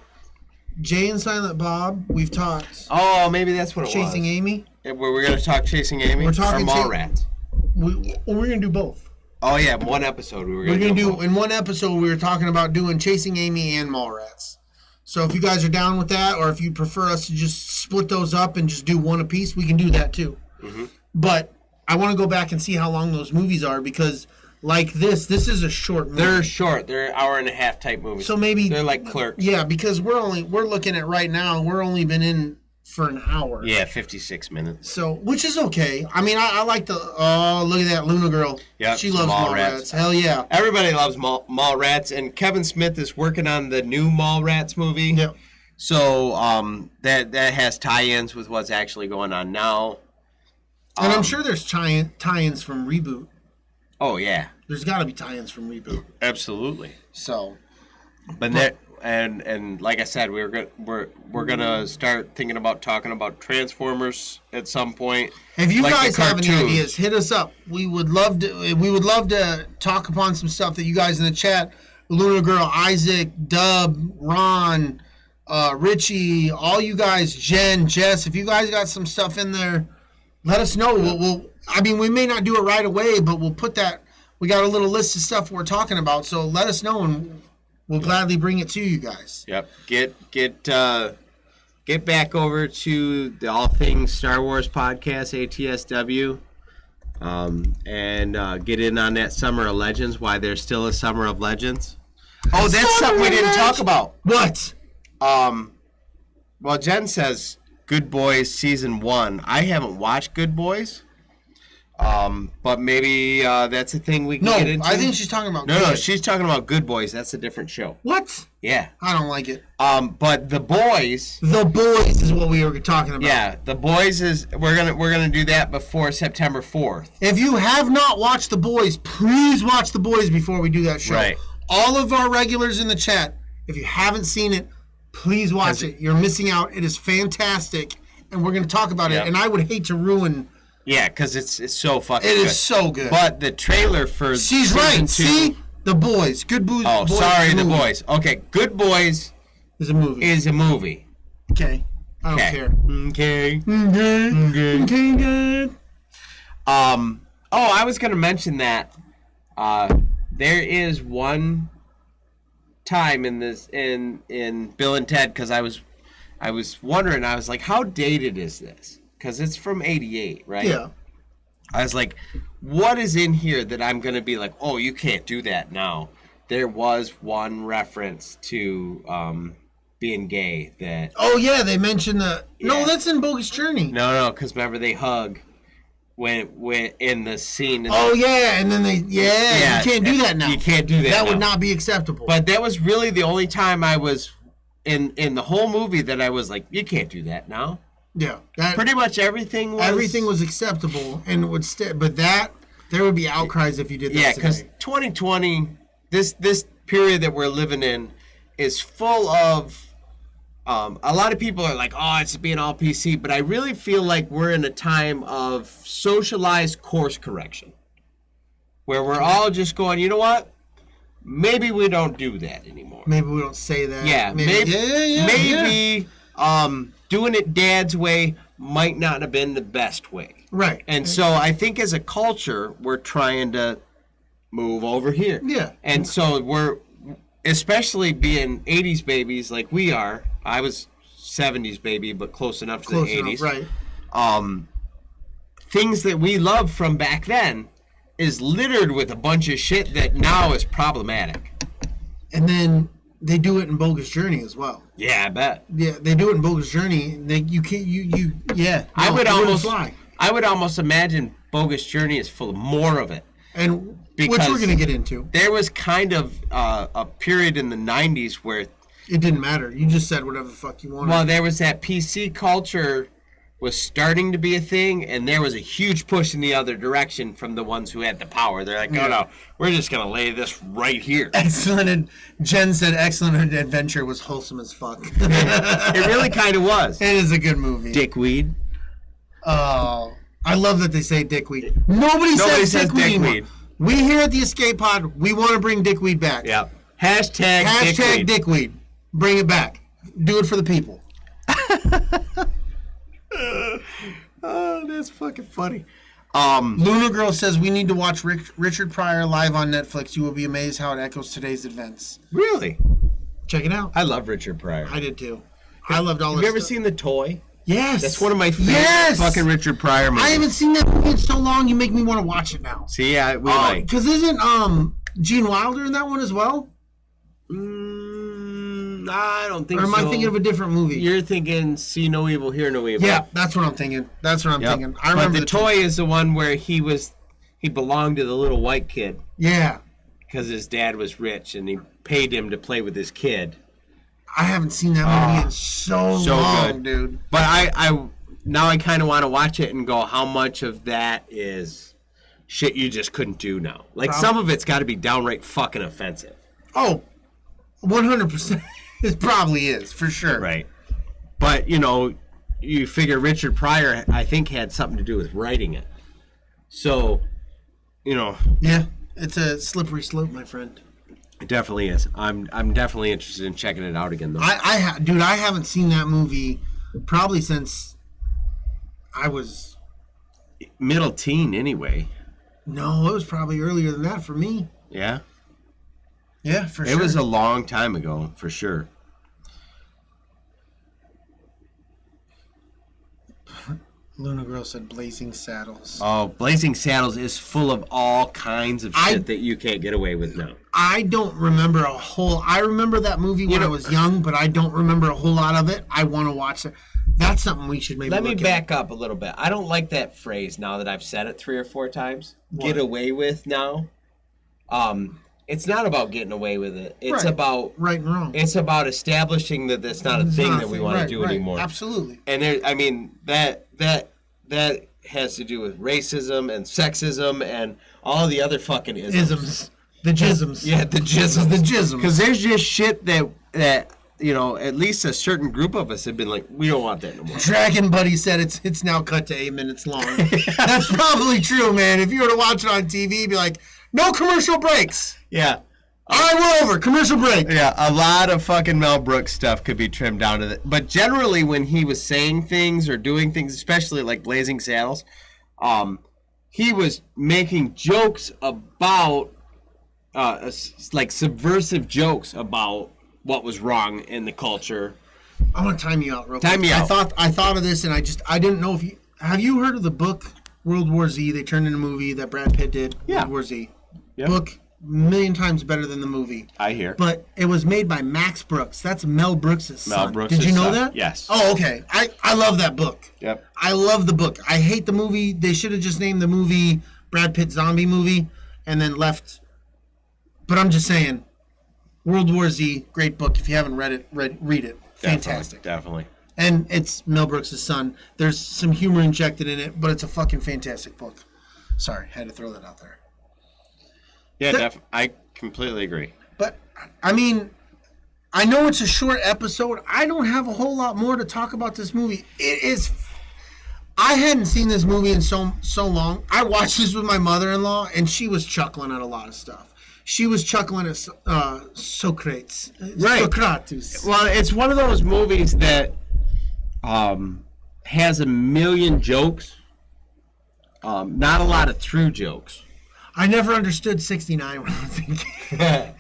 Jay and Silent Bob. We've talked... Oh, maybe that's what it was. Chasing Amy. We're going to talk Chasing Amy? We're talking... Or Mallrats? We're going to do both. Oh, yeah. One episode we were going to do... In one episode, we were talking about doing Chasing Amy and Mallrats. So if you guys are down with that, or if you prefer us to just split those up and just do one apiece, we can do that too. Mm-hmm. But I want to go back and see how long those movies are, because like this is a short movie. They're short. They're hour-and-a-half type movies. So maybe... They're like Clerks. Yeah, because we're looking at right now, we're only been in for an hour. Yeah, 56 minutes. So, which is okay. I mean, I like the... Oh, look at that Luna girl. Yeah, she loves Mallrats. Hell yeah. Everybody loves Mallrats, and Kevin Smith is working on the new Mallrats movie. Yep. So, that has tie-ins with what's actually going on now. And I'm sure there's tie-ins from Reboot. Oh, yeah. There's got to be tie-ins from Reboot. Absolutely. So... But that... And like I said, we're gonna start thinking about talking about Transformers at some point. If you guys have any ideas, hit us up. We would love to talk upon some stuff that you guys in the chat, Luna Girl, Isaac, Dub, Ron, Richie, all you guys, Jen, Jess. If you guys got some stuff in there, let us know. We may not do it right away, but we'll put that. We got a little list of stuff we're talking about, so let us know and we'll gladly bring it to you guys. Yep. Get back over to the All Things Star Wars podcast, ATSW, and get in on that Summer of Legends, why there's still a Summer of Legends. Oh, that's something we didn't talk about. What? Well, Jen says Good Boys Season 1. I haven't watched Good Boys. But maybe that's a thing we can get into. I think she's talking about No, she's talking about Good Boys. That's a different show. What? Yeah. I don't like it. But The Boys... The Boys is what we were talking about. Yeah, The Boys is... We're gonna do that before September 4th. If you have not watched The Boys, please watch The Boys before we do that show. Right. All of our regulars in the chat, if you haven't seen it, please watch it. You're missing out. It is fantastic, and we're going to talk about it, and I would hate to ruin... Yeah, because it's so fucking good. It is so good. But the trailer for She's right. 2... See? The Boys. Good Boys. Oh, sorry, The Boys. Okay, Good Boys... Is a movie. Okay. I don't care. Okay. Good. I was going to mention that there is one time in this in Bill and Ted, because I was wondering, I was like, how dated is this? Because it's from 88, right? Yeah. I was like, what is in here that I'm going to be like, oh, you can't do that now? There was one reference to being gay that... Oh, yeah, they mentioned the... Yeah. No, that's in Bogus Journey. No, because remember they hug when in the scene... And then they... Yeah, you can't do that now. You can't do that That now. would not be acceptable. But that was really the only time I was in the whole movie that I was like, you can't do that now. Yeah. Pretty much everything was acceptable and would stay. But there would be outcries if you did that. Yeah, because 2020, this period that we're living in is full of... a lot of people are like, oh, it's being all PC, but I really feel like we're in a time of socialized course correction, where we're all just going, you know what? Maybe we don't do that anymore. Maybe we don't say that. Yeah, maybe doing it Dad's way might not have been the best way. Right. And so I think as a culture, we're trying to move over here. Yeah. And so we're, especially being 80s babies like we are, I was 70s baby, but close enough to the 80s. Right. things that we love from back then is littered with a bunch of shit that now is problematic. And then they do it in Bogus Journey as well. Yeah, I bet. Yeah, they do it in Bogus Journey. You can't. Yeah. No, I would almost imagine Bogus Journey is full of more of it. And which we're going to get into. There was kind of a period in the 90s where it didn't matter. You just said whatever the fuck you wanted. Well, there was that PC culture was starting to be a thing, and there was a huge push in the other direction from the ones who had the power. They're like, no, we're just going to lay this right here. Excellent. Jen said Excellent Adventure was wholesome as fuck. It really kind of was. It is a good movie. Dickweed. Oh, I love that they say Dickweed. Nobody says Dickweed. We here at the Escape Pod, we want to bring Dickweed back. Yeah. Hashtag Dickweed. Bring it back. Do it for the people. Oh, that's fucking funny. Luna Girl says we need to watch Richard Pryor live on Netflix. You will be amazed how it echoes today's events. Really? Check it out. I love Richard Pryor. I did too. I loved all this. Have you ever seen The Toy? Yes. That's one of my favorite fucking Richard Pryor movies. I haven't seen that movie in so long. You make me want to watch it now. See, yeah, we like. Because isn't Gene Wilder in that one as well? I don't think so. Or am I thinking of a different movie? You're thinking See No Evil, Hear No Evil. Yeah, that's what I'm thinking. Thinking. I remember but The Toy is the one where he belonged to the little white kid. Yeah. Because his dad was rich and he paid him to play with his kid. I haven't seen that movie in so long, good. Dude. But I now I kind of want to watch it and go, how much of that is shit you just couldn't do now? Like, some of it's got to be downright fucking offensive. Oh, 100%. It probably is, for sure. Right. But, you figure Richard Pryor, I think, had something to do with writing it. So, Yeah, it's a slippery slope, my friend. It definitely is. I'm definitely interested in checking it out again, though. Dude, I haven't seen that movie probably since I was middle teen, anyway. No, it was probably earlier than that for me. Yeah? Yeah, for sure. It was a long time ago, for sure. Luna Girl said Blazing Saddles. Oh, Blazing Saddles is full of all kinds of shit that you can't get away with now. I don't remember I remember that movie when I was young, but I don't remember a whole lot of it. I want to watch it. That's something we should maybe Let me back up a little bit. I don't like that phrase now that I've said it 3 or 4 times. What? Get away with now. It's not about getting away with it. It's about right and wrong. It's about establishing that that's not a thing that we want to do anymore. Absolutely. And that has to do with racism and sexism and all the other fucking isms. The jisms. Yeah, the jisms. The jisms. Because there's just shit that at least a certain group of us have been like, we don't want that no more. Dragon Buddy said it's now cut to 8 minutes long. That's probably true, man. If you were to watch it on TV, be like, no commercial breaks. Yeah. All right, we're over. Commercial break. Yeah, a lot of fucking Mel Brooks stuff could be trimmed down to that. But generally, when he was saying things or doing things, especially like Blazing Saddles, he was making jokes about, like subversive jokes about what was wrong in the culture. I want to time you out real quick. Time me out. I thought of this, and I didn't know if you... Have you heard of the book World War Z? They turned in a movie that Brad Pitt did. Yeah. World War Z. Yep. Book, million times better than the movie. I hear. But it was made by Max Brooks. That's Mel Brooks' son. Mel Brooks' Did you know son. that? Yes. Oh, okay. I love that book. Yep. I love the book. I hate the movie. They should have just named the movie Brad Pitt Zombie Movie and then left. But I'm just saying, World War Z, great book. If you haven't read it, read it. Fantastic. Definitely. And it's Mel Brooks' son. There's some humor injected in it, but it's a fucking fantastic book. Sorry, had to throw that out there. Yeah, I completely agree. But, I mean, I know it's a short episode. I don't have a whole lot more to talk about this movie. It is... I hadn't seen this movie in so long. I watched this with my mother-in-law, and she was chuckling at a lot of stuff. She was chuckling at Socrates. Right. Socrates. Well, it's one of those movies that has a million jokes, not a lot of through jokes. I never understood 69 when I was thinking.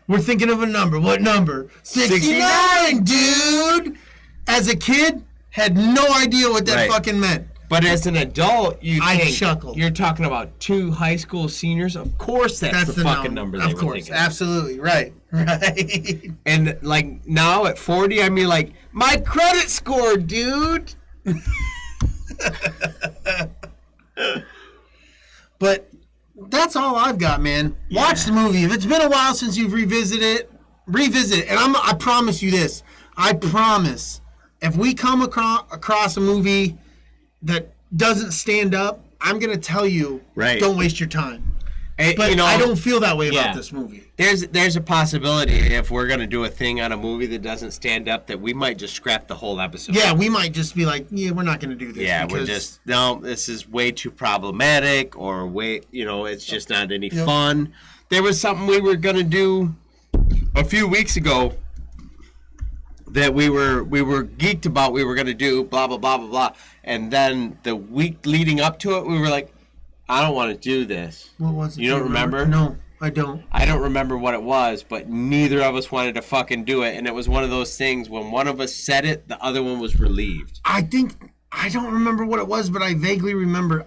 We're thinking of a number. What number? 69, dude! As a kid, had no idea what that fucking meant. But as an adult, I chuckled. You're talking about 2 high school seniors. Of course, that's the fucking number. They of course, absolutely right. And like now at 40, I mean, like my credit score, dude. But that's all I've got, man. Yeah. Watch the movie. If it's been a while since you've revisited it. And I promise you this. I promise, if we come across a movie that doesn't stand up, I'm going to tell you, don't waste your time. But I don't feel that way about this movie. There's a possibility if we're going to do a thing on a movie that doesn't stand up that we might just scrap the whole episode. Yeah, we might just be like, we're not going to do this. Yeah, this is way too problematic or it's just not any fun. There was something we were going to do a few weeks ago that we were geeked about. We were going to do blah blah blah blah blah, and then the week leading up to it, we were like, I don't want to do this. What was it? You don't remember? No, I don't. I don't remember what it was, but neither of us wanted to fucking do it, and it was one of those things when one of us said it, the other one was relieved. I don't remember what it was, but I vaguely remember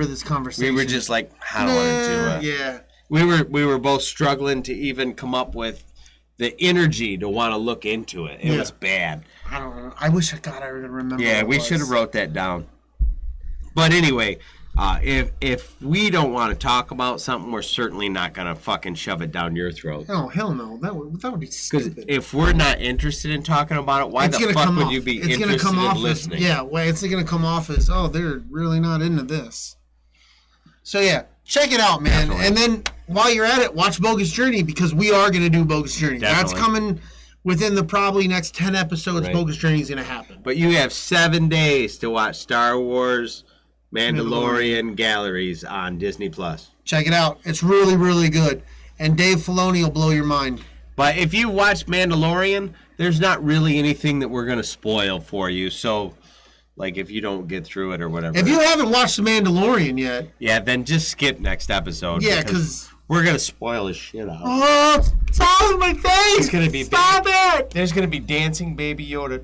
this conversation. We were just like, I don't want to do it. Yeah. We were both struggling to even come up with the energy to want to look into it. It was bad. I don't know. I wish I remember. Yeah, we should have wrote that down. But anyway, if we don't want to talk about something, we're certainly not gonna fucking shove it down your throat. Oh hell no, that would be stupid. Because if we're not interested in talking about it, why the fuck would you be interested in listening? It's gonna come off as they're really not into this. So yeah, check it out, man. Definitely. And then while you're at it, watch Bogus Journey because we are gonna do Bogus Journey. Definitely. That's coming within the probably next 10 episodes. Right. Bogus Journey is gonna happen. But you have 7 days to watch Star Wars Mandalorian Galleries on Disney Plus. Check it out. It's really, really good. And Dave Filoni will blow your mind. But if you watch Mandalorian, there's not really anything that we're going to spoil for you. So, like, if you don't get through it or whatever. If you haven't watched The Mandalorian yet. Yeah, then just skip next episode. Yeah, because we're going to spoil the shit out. Oh, it's all in my face. It's gonna be Stop it. There's going to be dancing Baby Yoda.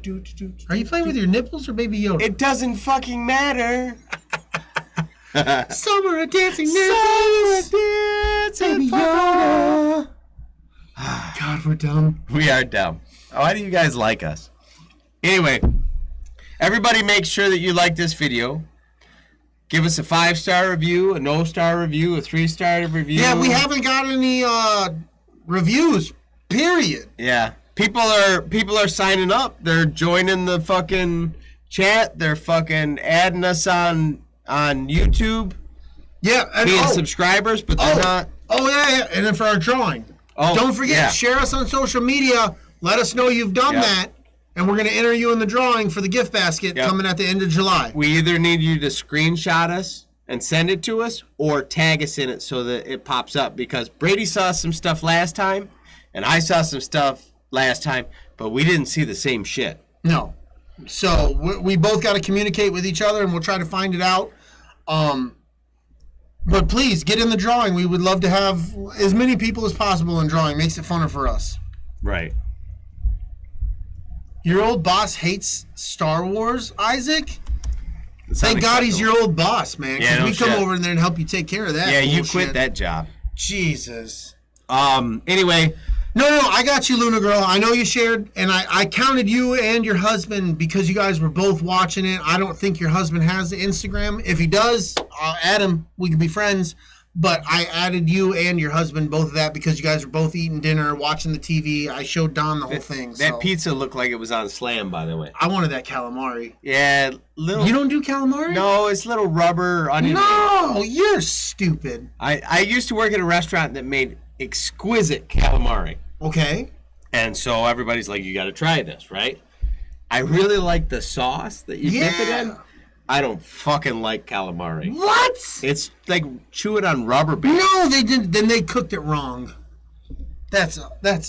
Are you playing with your nipples or Baby Yoda? It doesn't fucking matter. Summer a dancing nipples. Baby Yoda. God, we're dumb. We are dumb. Why do you guys like us? Anyway, everybody make sure that you like this video. Give us a 5-star review, a no-star review, a 3-star review. Yeah, we haven't got any reviews, period. Yeah. People are signing up. They're joining the fucking chat. They're fucking adding us on YouTube. Yeah. And being subscribers, but they're not. Oh, yeah. And then for our drawing. Oh, don't forget, share us on social media. Let us know you've done that. And we're going to enter you in the drawing for the gift basket coming at the end of July. We either need you to screenshot us and send it to us or tag us in it so that it pops up. Because Brady saw some stuff last time, and I saw some stuff last time, but we didn't see the same shit. No. So we both got to communicate with each other, and we'll try to find it out. But please, get in the drawing. We would love to have as many people as possible in drawing. Makes it funner for us. Right. Your old boss hates Star Wars, Isaac? Thank God he's your old boss, man. Because we come over there and help you take care of that. Yeah, you quit that job. Jesus. Anyway. No, I got you, Luna Girl. I know you shared, and I counted you and your husband because you guys were both watching it. I don't think your husband has the Instagram. If he does, I'll add him. We can be friends. But I added you and your husband, both of that, because you guys were both eating dinner, watching the TV. I showed Don the whole thing. That pizza looked like it was on Slam, by the way. I wanted that calamari. Yeah, little. You don't do calamari? No, it's little rubber onion. No, you're stupid. I used to work at a restaurant that made exquisite calamari. Okay. And so everybody's like, you got to try this, right? I really like the sauce that you dip it in. I don't fucking like calamari. What? It's like chewing on rubber bands. No, they didn't. Then they cooked it wrong. That's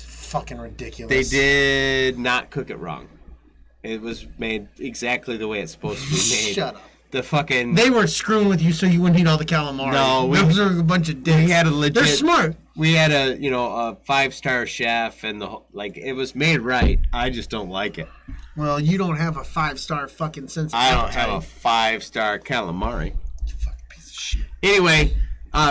fucking ridiculous. They did not cook it wrong. It was made exactly the way it's supposed to be made. Shut up. They were screwing with you so you wouldn't eat all the calamari. No, those are a bunch of dicks. We had a legit. They're smart. we had a 5-star chef, and it was made right. I just don't like it. Well, you don't have a 5-star fucking sense of I don't have a 5-star calamari. You fucking piece of shit. Anyway,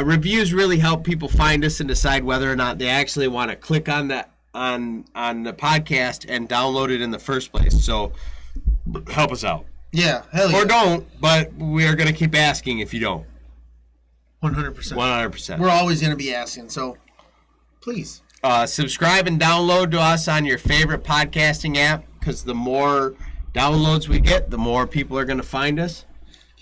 reviews really help people find us and decide whether or not they actually want to click on the podcast and download it in the first place. So help us out. Yeah, hell yeah. Or don't, but we are going to keep asking if you don't. 100%. 100%. We're always going to be asking, so please. Subscribe and download to us on your favorite podcasting app, because the more downloads we get, the more people are going to find us.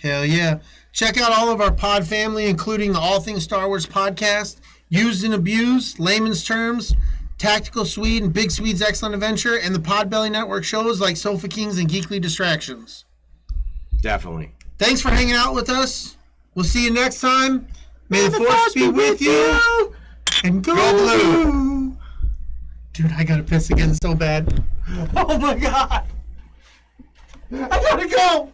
Hell yeah. Check out all of our pod family, including the All Things Star Wars podcast, Used and Abused, Layman's Terms, Tactical Swede and Big Swede's Excellent Adventure, and the Podbelly Network shows like Sofa Kings and Geekly Distractions. Definitely. Thanks for hanging out with us. We'll see you next time. May the Force be with you. And go blue. Dude, I gotta piss again so bad. Oh my God. I gotta go.